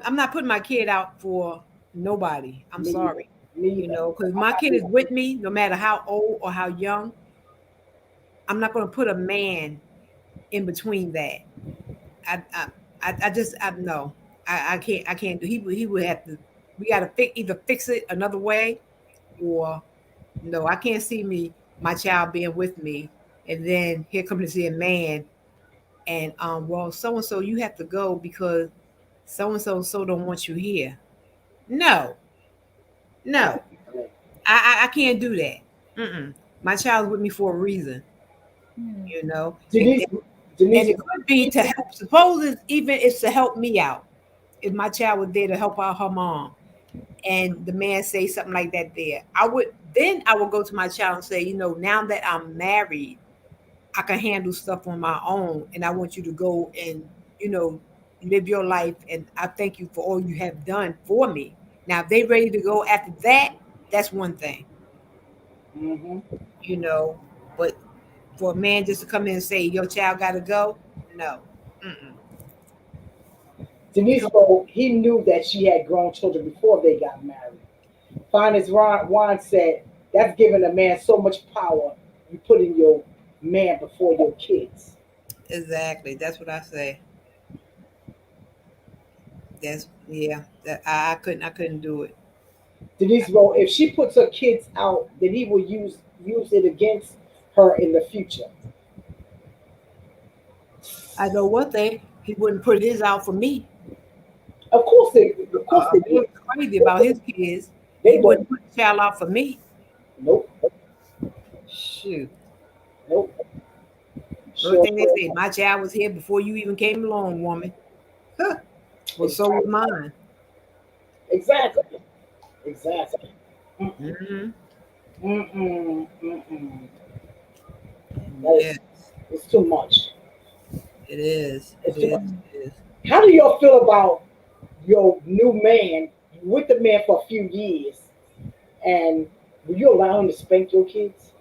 I'm not putting my kid out for nobody. I'm me either. sorry. Me You either. know, because I'm my not kid is doing with me, no matter how old or how young. I'm not going to put a man in between that. I, I, I just, I no, I can't do. He would have to. We got to either fix it another way, or no, I can't see my child being with me, and then here comes this here man, and well, so and so you have to go because so and so don't want you here. No, no, it. I can't do that. Mm-mm. My child's with me for a reason, Hmm. you know. Denise, And Denise, it could be to help. Suppose even it's to help me out. If my child was there to help out her mom, and the man say something like that, there, I would go to my child and say, now that I'm married, I can handle stuff on my own, and I want you to go and you know live your life, and I thank you for all you have done for me. Now, if they ready to go after that, that's one thing, Mm-hmm. you know. But for a man just to come in and say your child got to go, no. Mm-mm. Denise Because spoke, he knew that she had grown children before they got married. Fine as Juan said, that's giving a man so much power. You putting your man before your kids. exactly, that's what I say. That's yeah. That I couldn't do it. Denise wrote, if she puts her kids out, then he will use it against her in the future. I know one thing. He wouldn't put his out for me. Of course they He was did. crazy about his kids. He They wouldn't wouldn't. put the child out for me. Nope, Shoot. nope. First Sure, thing they sure. say, my child was here before you even came along, woman. Huh. Well, so was Exactly. mine. Exactly. Exactly. Mm-mm. Hmm. Mm-mm. Mm-mm. That Yeah, is, it's too much. it is. It It's too is. much. It is. How do y'all feel about your new man? You with the man for a few years, and will you allow him to spank your kids?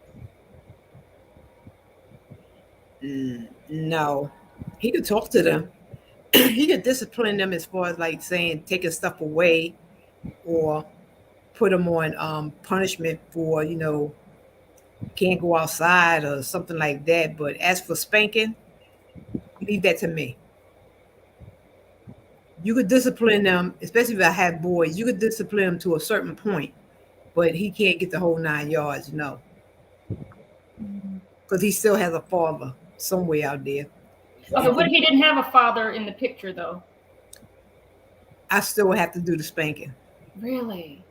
No, he could talk to them. He could discipline them as far as like saying taking stuff away or put them on punishment for can't go outside or something like that. But as for spanking, leave that to me. You could discipline them, especially if I have boys. You could discipline them to a certain point, but he can't get the whole 9 yards. No, because he still has a father somewhere out there. Okay, And Exactly. what for if he didn't have a father in the picture though? I still would have to do the spanking. Really?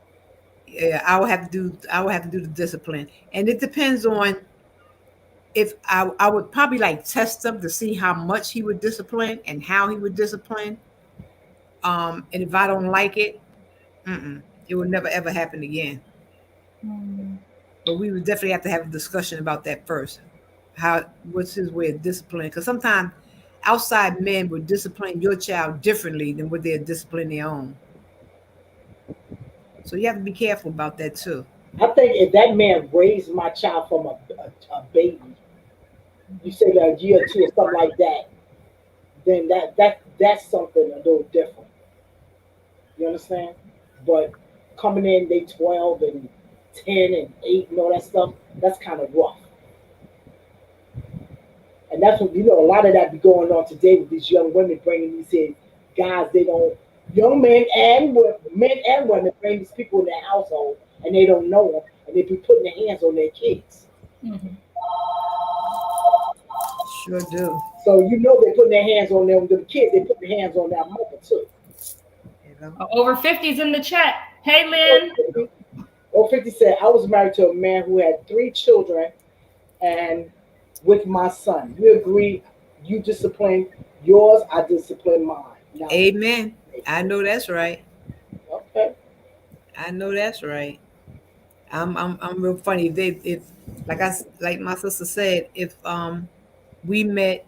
Yeah, I would have to do the discipline. And it depends on if I would probably like test him to see how much he would discipline and how he would discipline. And if I don't like it, it would never ever happen again. Hmm. But we would definitely have to have a discussion about that first. How what's his way of discipline? Because sometimes outside men would discipline your child differently than what they're disciplining their own. So you have to be careful about that too. I think if that man raised my child from a baby, you say a year or two or something like that, then that's something a little different. You understand? But coming in, they 12 and 10 and 8 and all that stuff, that's kind of rough. And that's what, a lot of that be going on today with these young women bringing these in guys they don't, young men and women bring these people in their household and they don't know them and they be putting their hands on their kids. Hmm. Sure do. So they're putting their hands on them, the kids, they put their hands on their mother too. You know? Over 50's in the chat. Hey, Oh, Lynn. 50, oh, 50 said, I was married to a man who had 3 children and with my son. We agree, you discipline yours, I discipline mine. Now, Amen. I know that's right. okay. I know that's right. I'm real funny. If like my sister said, if we met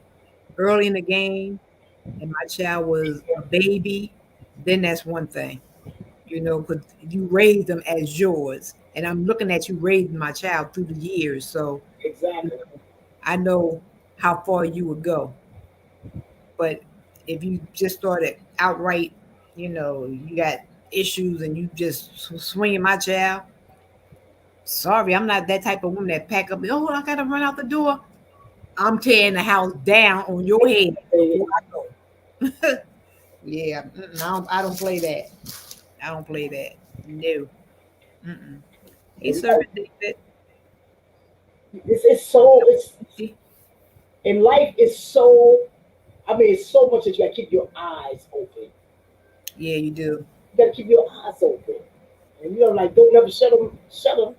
early in the game and my child was a baby, then that's one thing, because you raised them as yours, and I'm looking at you raising my child through the years, so Exactly. I know how far you would go. But if you just started outright, you got issues and you just swinging my child. Sorry, I'm not that type of woman that pack up. Oh, I gotta run out the door. I'm tearing the house down on your head before I go. Yeah, I don't play that. I don't play that. No. Mm-mm. Hey, And Servant David. it's in life. It's so. I mean, it's so much that you got to keep your eyes open. Yeah, you do. You got to keep your eyes open, and like don't never shut them. Shut them.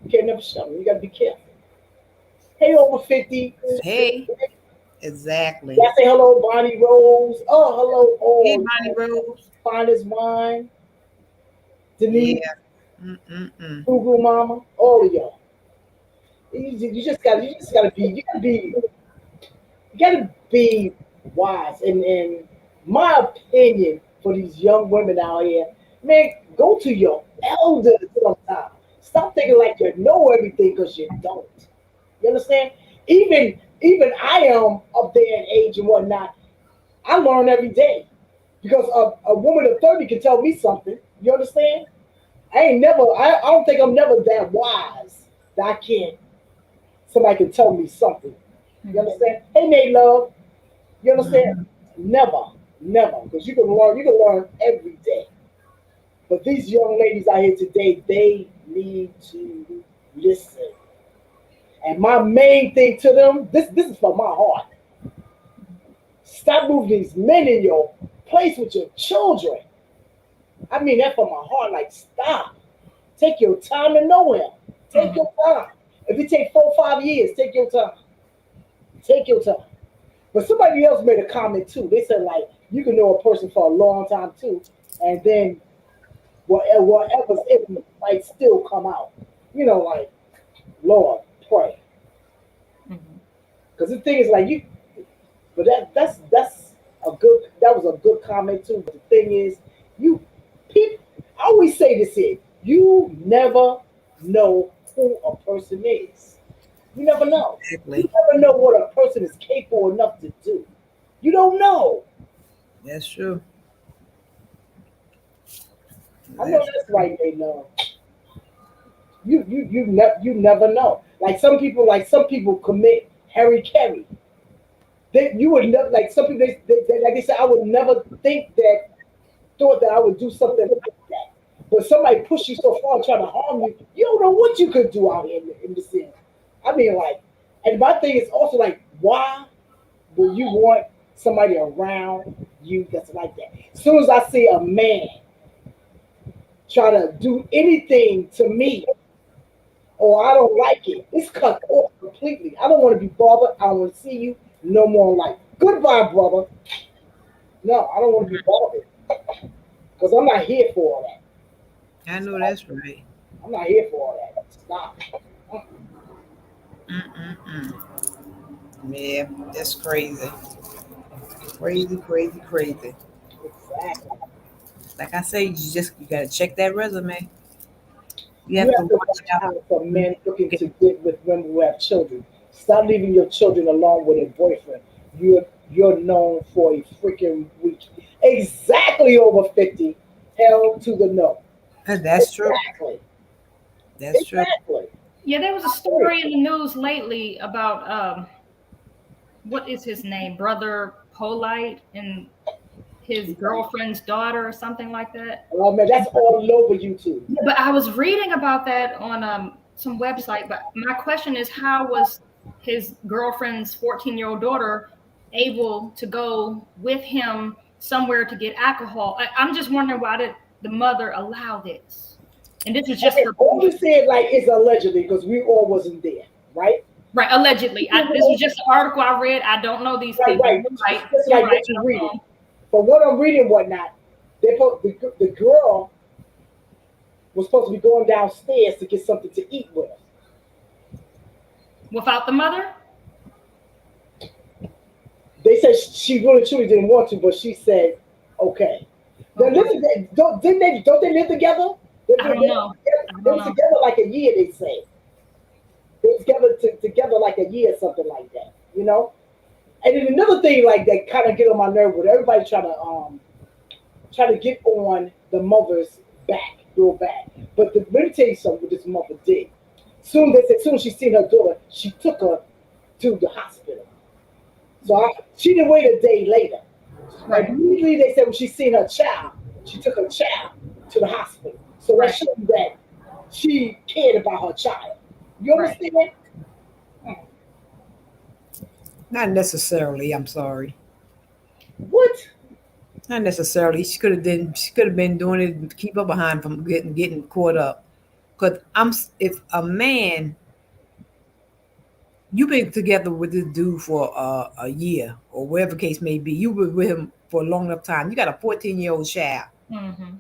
You can't never shut them. You got to be careful. Hey, over 50. Hey, exactly. Y'all say hello, Bonnie Rose. Oh, hello, Hey, all Bonnie Rose. fine as wine. Denise, Yeah. Mm-mm-mm. Google Mama, all of y'all. You gotta be wise, and My opinion for these young women out here, man, go to your elders sometimes. Stop thinking like you know everything because you don't. You understand? Even I am up there in age and whatnot. I learn every day because a woman of 30 can tell me something. You understand? I don't think I'm never that wise that I can't, somebody can tell me something. You Mhm. understand? Hey, Nate, love. You understand? Mhm. Never, never, because you can learn every day. But these young ladies out here today, they need to listen. And my main thing to them, this is from my heart. Stop moving these men in your place with your children. I mean that from my heart. Like, stop. Take your time to know him. Take Mhm. your time. If it take 4 or 5 years, take your time. Take your time. But somebody else made a comment too. They said like you can know a person for a long time too, and then whatever's in might still come out. You know, like Lord, pray. Mhm. Because the thing is like you, but that's a good. That was a good comment too. But the thing is, you people. I always say this here: you never know who a person is. You never know. You Exactly. never know what a person is capable enough to do. You don't know. That's true. I know That's that's true. right, they know. You never know. Like some people commit Harry Carey. They you would never like some people like they said I would never think that thought that I would do something like that. But somebody push you so far and try to harm you, you don't know what you could do out here in the city. I mean like, and my thing is also like why will you want somebody around you that's like that? As soon as I see a man try to do anything to me or I don't like it. It's cut off completely. I don't want to be bothered. I don't want to see you no more in life. Goodbye, brother. No, I don't want to be bothered because I'm not here for all that. I know Stop. that's right. I'm not here for all that. Stop. Mm-mm-mm. Yeah, that's crazy. Crazy, crazy, crazy. Exactly. Like I say, you gotta check that resume. You You have to have to watch watch out. out for Mhm. men looking to get with women who have children. Stop leaving your children alone with a boyfriend. You're known for a freaking week. Exactly over 50. Hell to the no. That's true. Exactly. That's true. Exactly. Yeah, there was a I agree. story in the news lately about what is his name, Brother Polite, and his girlfriend's daughter or something like that. Oh man, that's all over YouTube. Yeah, but I was reading about that on some website. But my question is, how was his girlfriend's 14-year-old daughter able to go with him somewhere to get alcohol? I'm just wondering why did the mother allow this? And this is just Okay, her all we boyfriend, said like is allegedly because we all wasn't there, right? right? Allegedly, this was just an article I read. I don't know these Right, people. right. You're right. Just You're like right. what you're I don't reading. know. But what I'm reading, whatnot, the girl was supposed to be going downstairs to get something to eat with her. Without the mother? They said she really truly didn't want to, but she said, okay. Oh Now wow. listen, don't they live together? I don't know. I They don't was know. together like a year, they say. They was together like a year, something like that, you know? And then another thing like that kind of get on my nerve with everybody try to get on the mother's back, real bad. But let me tell you something what this mother did. Soon as she seen her daughter, she took her to the hospital. She didn't wait a day later. Right. Immediately they said when she seen her child, she took her child to the hospital. So that Right. showed that she cared about her child. You Right. understand? Not necessarily. I'm sorry. What? Not necessarily. She could have been doing it to keep her behind from getting caught up. Cause if a man you've been together with this dude for a year or whatever case may be, you were with him for a long enough time. You got a 14-year-old child. Mm-hmm.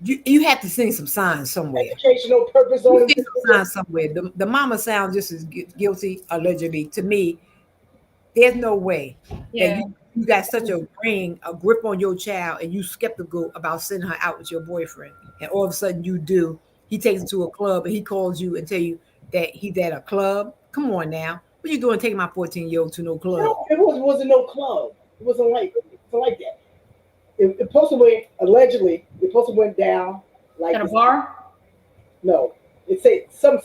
You have to see some signs somewhere. Educational purpose You only. see some signs somewhere. The mama sounds just as guilty allegedly to me. There's no way that Yeah. you got such a grip on your child, and you skeptical about sending her out with your boyfriend, and all of a sudden you do. He takes her to a club and he calls you and tell you that he's at a club. Come on now, what you doing taking my 14-year-old to no club? No, wasn't no club. It wasn't like that. The person allegedly went down like At a bar? No, it said some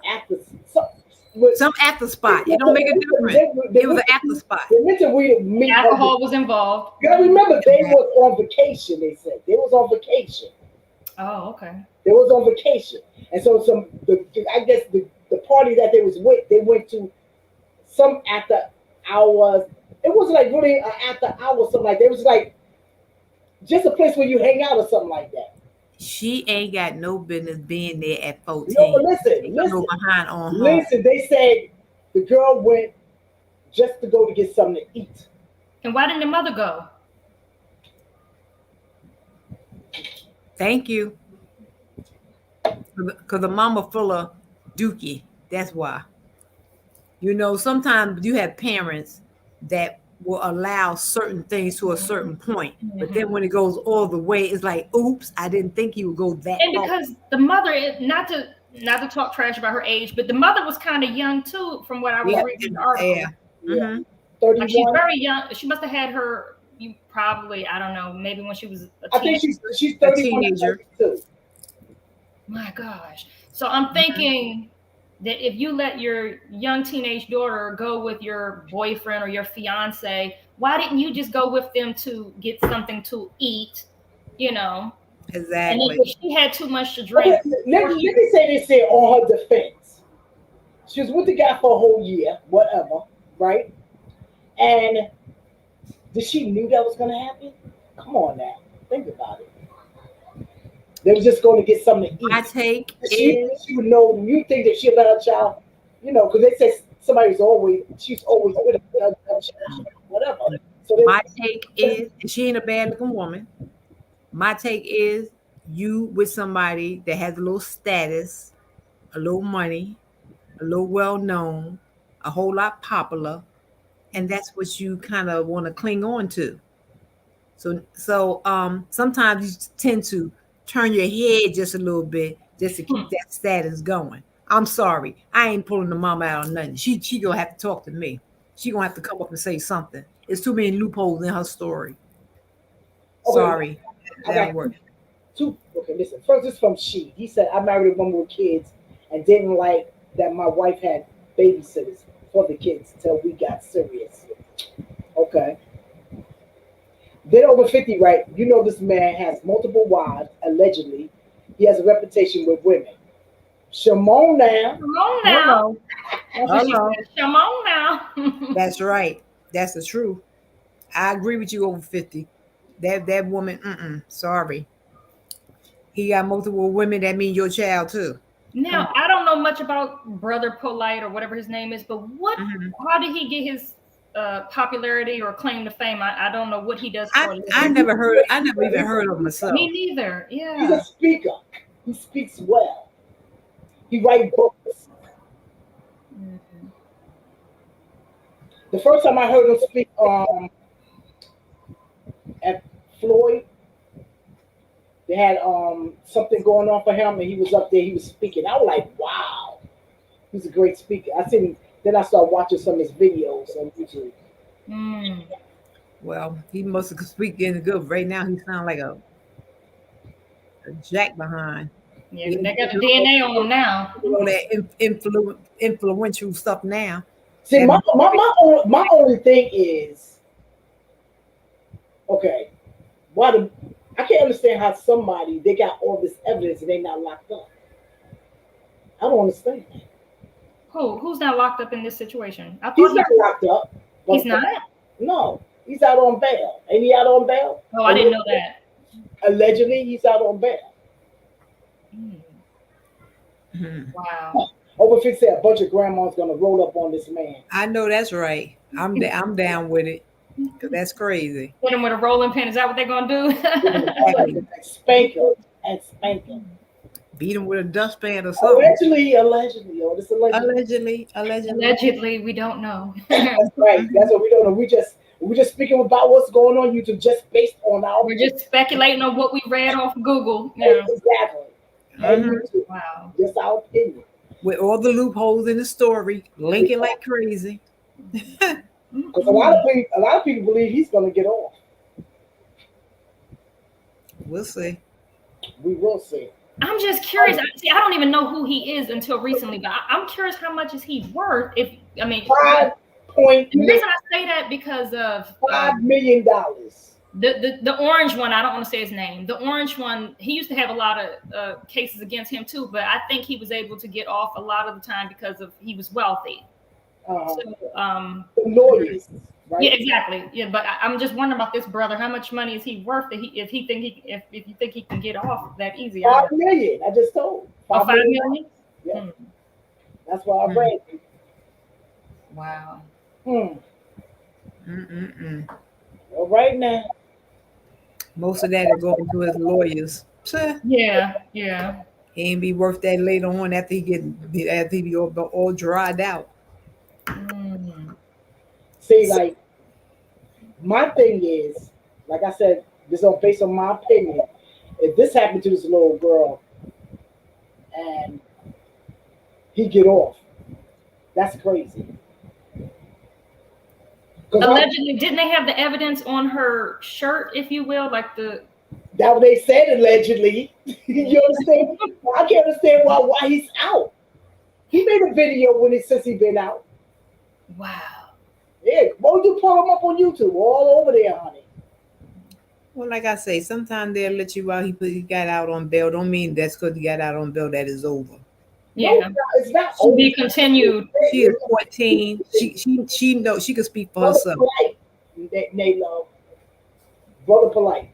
after some after spot. It don't make a difference. It was an after spot. They mentioned alcohol was involved. You gotta remember they was on vacation. They said they was on vacation. Oh, okay. They was on vacation, and so I guess the party that they was with, they went to some after hours. It wasn't like really an after hours, something like that. It was like just a place where you hang out or something like that. She ain't got no business being there at 14. No, but listen. Behind on her. Listen, they said the girl went just to go to get something to eat. And why didn't the mother go? Thank you. Because the mama full of dookie. That's why. You know, sometimes you have parents that will allow certain things to a certain point. Mm-hmm. But then when it goes all the way, it's like, oops, I didn't think he would go that far. And because the mother is not to talk trash about her age, but the mother was kind of young too, from what I was reading in the article. Yeah. Mm-hmm. 31. Like she's very young. She must have had her, you probably, I don't know, maybe when she was a teenager. I think she's 31 teenager. My gosh. So I'm thinking that if you let your young teenage daughter go with your boyfriend or your fiance, why didn't you just go with them to get something to eat? You know? Exactly. And if she had too much to drink. Let me say this here on her defense. She was with the guy for a whole year, whatever, right? And did she knew that was going to happen? Come on now. Think about it. They were just going to get something to eat. My take she would know. You think that she let her child, you know, because they say she's always with her child, whatever. So my take is she ain't a bad looking woman. My take is you with somebody that has a little status, a little money, a little well known, a whole lot popular, and that's what you kind of want to cling on to. So sometimes you tend to turn your head just a little bit just to keep that status going. I'm sorry. I ain't pulling the mama out on nothing. She gonna have to talk to me. She gonna have to come up and say something. There's too many loopholes in her story. Okay. Sorry. That worked. Okay, listen. First, this is from She. He said, I married a woman with kids and didn't like that my wife had babysitters for the kids until we got serious. Okay. Then over 50, right? You know this man has multiple wives, allegedly. He has a reputation with women. Shimon now. Shimon now. Hello. Shimon now. That's right. That's the truth. I agree with you over 50. That woman, sorry. He got multiple women, that means your child too. Now, I don't know much about Brother Polite or whatever his name is, but how did he get his popularity or claim to fame? I don't know what he does for I never even heard of him myself. Me neither. Yeah. He's a speaker. He speaks well. He writes books. Mm-hmm. The first time I heard him speak at Floyd, they had something going on for him and he was up there, he was speaking. I was like, wow. He's a great speaker. Then I started watching some of his videos on YouTube. Well, he must have speaking good. Right now, he sounds like a jack behind. Yeah, they got the DNA on him now. You know that influential stuff now. See, my only thing is, okay, I can't understand how they got all this evidence and they not locked up. I don't understand. Who's not locked up in this situation? He's not locked up. He's not? No, he's out on bail. Ain't he out on bail? Oh, I didn't know that. Allegedly, he's out on bail. Wow. Over 50 said a bunch of grandmas gonna roll up on this man. I know that's right. I'm down with it. Cause that's crazy. Hit him with a rolling pin. Is that what they're gonna do? Spank him and spank him. beat him with a dustpan or something. Allegedly, or this Allegedly. We don't know. That's right. That's what we don't know. We just speaking about what's going on YouTube, just based on our We're just speculating on what we read off Google. exactly. And Mhm. YouTube, Wow. just our opinion. With all the loopholes in the story, linking like crazy. Because a lot of people believe he's going to get off. We'll see. We will see. I'm just curious. See, I don't even know who he is until recently, but I'm curious how much is he worth? The reason I say that because of $5 million. The orange one. I don't want to say his name. The orange one. He used to have a lot of cases against him too, but I think he was able to get off a lot of the time because he was wealthy. The lawyers. Right? Yeah, exactly. Yeah, but I'm just wondering about this brother. How much money is he worth? If you think he can get off that easy? $5 million. I just told. $5 million. Yeah. That's what I read. Wow. Well, right now, most of that is going to his lawyers. Yeah. He ain't be worth that later on after he be all dried out. See, like, my thing is, like I said, this is based on my opinion. If this happened to this little girl and he get off, that's crazy. Allegedly, didn't they have the evidence on her shirt, if you will, like that what they said allegedly. You understand? I can't understand why he's out. He made a video since he been out. Wow. Yeah, why would you pull him up on YouTube? All over there, honey. Well, like I say, sometimes they'll let you out. He got out on bail. Don't mean that's because he got out on bail that is over. Yeah, no, it's not to be continued. She is 14. She knows she can speak for herself. They love Brother Polite.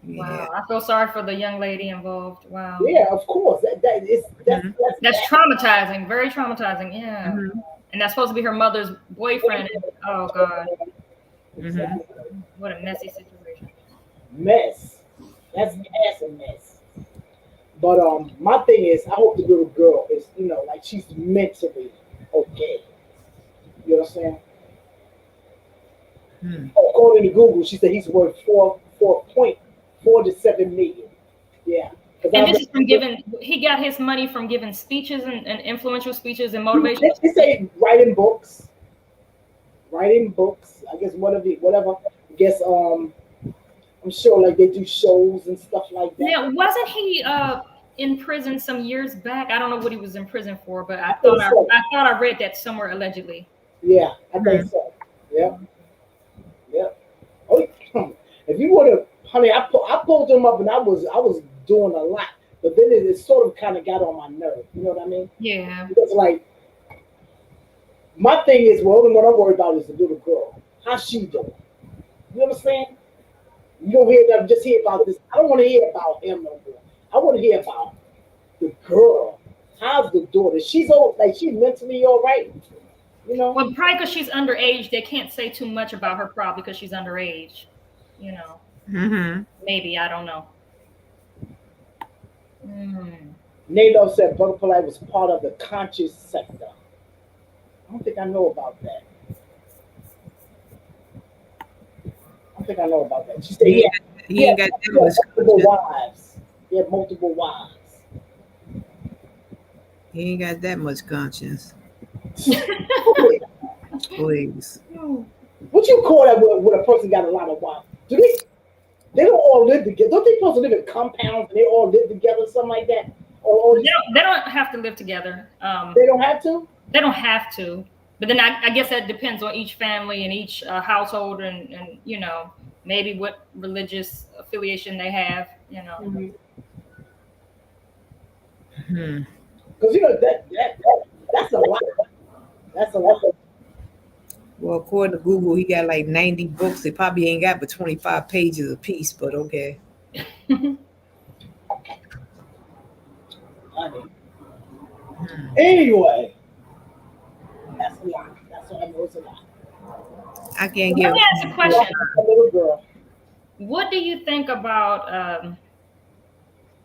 Wow, Yeah. I feel sorry for the young lady involved. Wow. Yeah, of course. That's traumatizing. Very traumatizing. Yeah. And that's supposed to be her mother's boyfriend. Oh God. What a messy situation. Mess. That's a mess. But my thing is, I hope the little girl is, like she's mentally okay. You know what I'm saying? According to Google, she said he's worth 4.4 to 7 million. Yeah. And this is from he got his money from giving speeches and influential speeches and motivation. They say writing books. I guess whatever. I guess I'm sure like they do shows and stuff like that. Yeah, wasn't he in prison some years back? I don't know what he was in prison for, but I thought I read that somewhere allegedly. Yeah, I think so. Yeah. Oh, if you would have, honey, I pulled him up and I was doing a lot, but then it sort of kind of got on my nerve. You know what I mean? Yeah. Because like my thing is, well, what I'm worried about is the little girl. How's she doing? You understand? You don't hear them. Just hear about this. I don't want to hear about him no more. I want to hear about the girl. How's the daughter? She's she's mentally all right. You know. Well, probably because she's underage, they can't say too much about her probably because she's underage. You know. Maybe, I don't know. Nato said Brother Polite was part of the conscious sector. I don't think I know about that. She said he ain't got multiple wives. He had multiple wives. He ain't got that much conscience. Please. What you call that when a person got a lot of wives? They don't all live together. Don't they supposed to live in compounds and they all live together, something like that? They don't have to live together. They don't have to? They don't have to. But then I guess that depends on each family and each household and maybe what religious affiliation they have, Because that's a lot. That's a lot. Well, according to Google, he got like 90 books. They probably ain't got but 25 pages a piece, but okay. Anyway, that's a lot. That's what I know it's a lot. I can't get. Let me ask a question. A little girl. What do you think about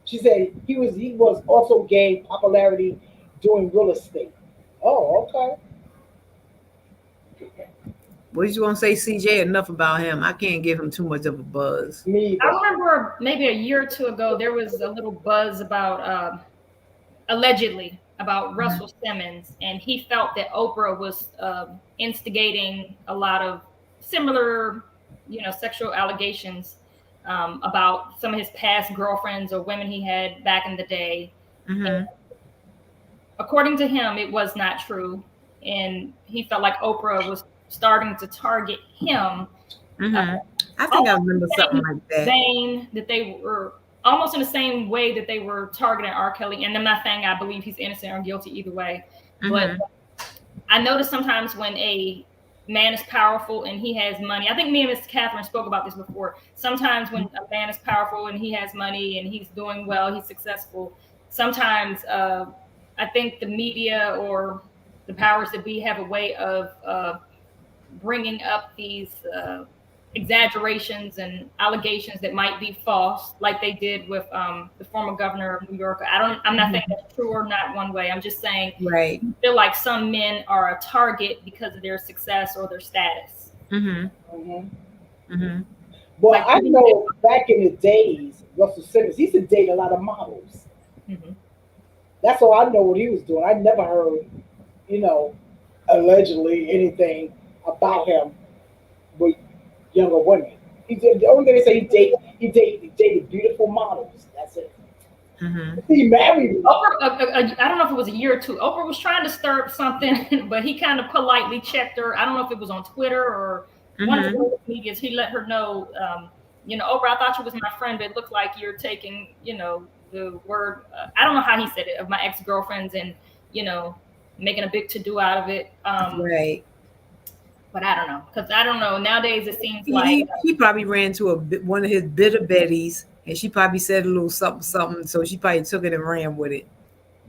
She said he was also gained popularity doing real estate. Oh, okay. What you want to say, CJ? Enough about him. I can't give him too much of a buzz. Me I either. remember maybe a year or two ago there was a little buzz about allegedly about Mhm. Russell Simmons, and he felt that Oprah was instigating a lot of similar, sexual allegations about some of his past girlfriends or women he had back in the day. And Mhm. according to him, it was not true, and he felt like Oprah was starting to target him Mhm. I think I almost in remember the something same like that. vein that they were almost in the same way that they were targeting R. Kelly. And I'm not saying I believe he's innocent or guilty either way, but Mhm. I notice sometimes when a man is powerful and he has money, I think me and Miss Catherine spoke about this before. Sometimes when a man is powerful and he has money and he's doing well, he's successful, sometimes I think the media or the powers that be have a way of bringing up these exaggerations and allegations that might be false, like they did with the former governor of New York. I'm not saying Mhm. that's true or not one way. I'm just saying Right. I feel like some men are a target because of their success or their status. Mhm. Hmm. Mhm. Well, Like, I know back in the days, Russell Simmons, he used to date a lot of models. mhm. That's all I know what he was doing. I never heard, you know, allegedly anything about him with younger women. He did, the only thing they say he dated beautiful models. That's it. Mhm. He married one. Oprah, I don't know if it was a year or two. Oprah was trying to stir up something, but he kind of politely checked her. I don't know if it was on Twitter or one of the Mhm. social medias. He let her know, Oprah, I thought you was my friend, but it looked like you're taking, the word. I don't know how he said it of my ex girlfriends and you know making a big to do out of it. Right. But I don't know because I don't know. Nowadays it seems He, like he probably ran to one of his bitter betties, and she probably said a little something something. So she probably took it and ran with it.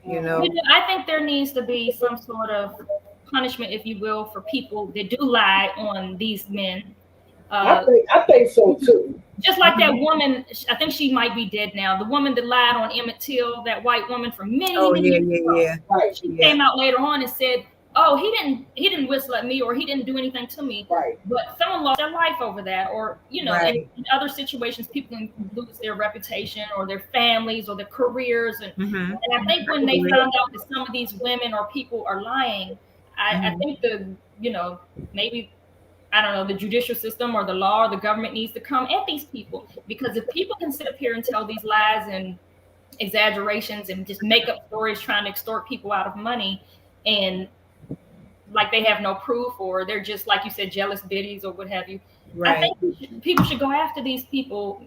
You know. I think there needs to be some sort of punishment, if you will, for people that do lie on these men. Uh, I think so too. just like that Mhm. woman, I think she might be dead now. The woman that lied on Emmett Till, that white woman from many, Oh many yeah, years yeah, ago. yeah, Right, She yeah. came out later on and said, "Oh, he didn't whistle at me, or he didn't do anything to me." right. But someone lost their life over that, or Right. in other situations, people can lose their reputation or their families or their careers, Mhm. and I think I when can they believe. found out that some of these women or people are lying, I Mhm. think maybe I don't know, the judicial system or the law or the government needs to come at these people. Because if people can sit up here and tell these lies and exaggerations and just make up stories trying to extort people out of money and like they have no proof or they're just, like you said, jealous biddies or what have you, I Right. think people should go after these people.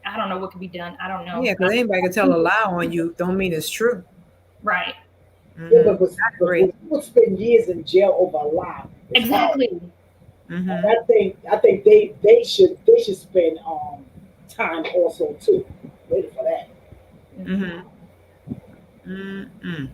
I don't know what could be done. I don't know. Yeah, because anybody can tell a lie on you. Don't mean it's true. Right. Yeah, Mhm. I but agree. when people spend years in jail over a lie, it's hard. Exactly. And Mhm. I think they should spend time also too. Waiting for that. Mhm. Mhm. Mm-mm.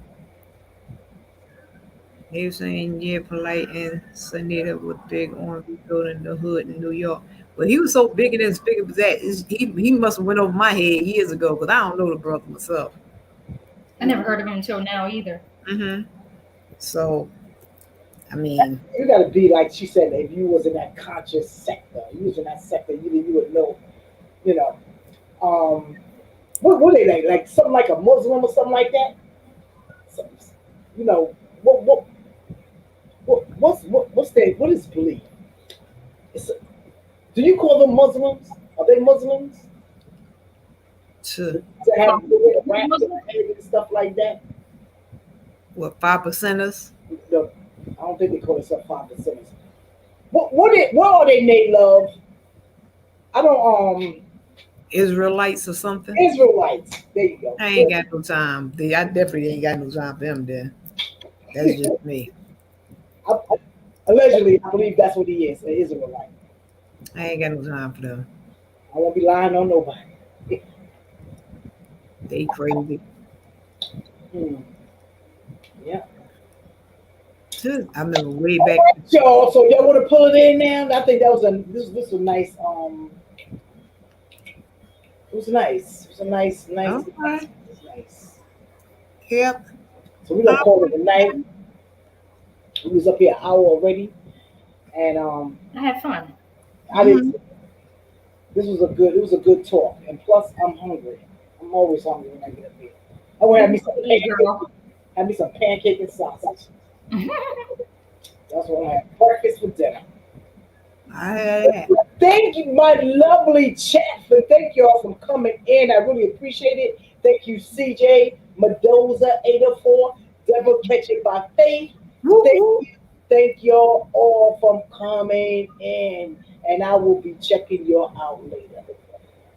They were saying, yeah, polite and Sunita was big on rebuilding the hood in New York. Well, he was so big and as big as that. He must have went over my head years ago because I don't know the brother myself. I never heard of him until now either. Hmm. So, I mean, You got to be like she said. If you was in that conscious sector, you was in that sector, you would know. You know, um, what are they like? Like something like a Muslim or something like that. So, you know, what is belief? It's, do you call them Muslims? Are they Muslims? to To have the way the wraps in Muslim? the head and stuff like that? what, 5%ers? No, I don't think they call themselves 5%. What are they made of? I don't Israelites or something? Israelites. There you go. I ain't got no time. I definitely ain't got no time for them then. That's just me. Allegedly, I believe that's what he is, an Israelite. I ain't got no time for them. I won't be lying on nobody. They crazy. Hmm. Yeah. I remember way All back. right, y'all. So y'all want to pull it in now? I think that was this was a nice It was nice. It was a nice. Okay. It was nice. Yep. So we're gonna call it a night. We was up here an hour already, and I had fun. I didn't. It was a good talk, and plus I'm hungry. I'm always hungry when I get up here. I want to have me some Hey, pancake, girl. have me some pancake and sausage. That's what I have. Breakfast for dinner. I had that. Thank you, my lovely chat, and thank you all for coming in. I really appreciate it. Thank you, CJ, Mendoza, 804, Devil Catch It by Faith. Woo-hoo. Thank y'all all for coming in, and I will be checking y'all out later.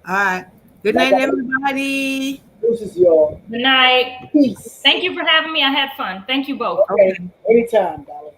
All right. Good Like night, I said, everybody. this is your Good night. peace. Thank you for having me. I had fun. Thank you both. Okay, Okay. anytime, darling.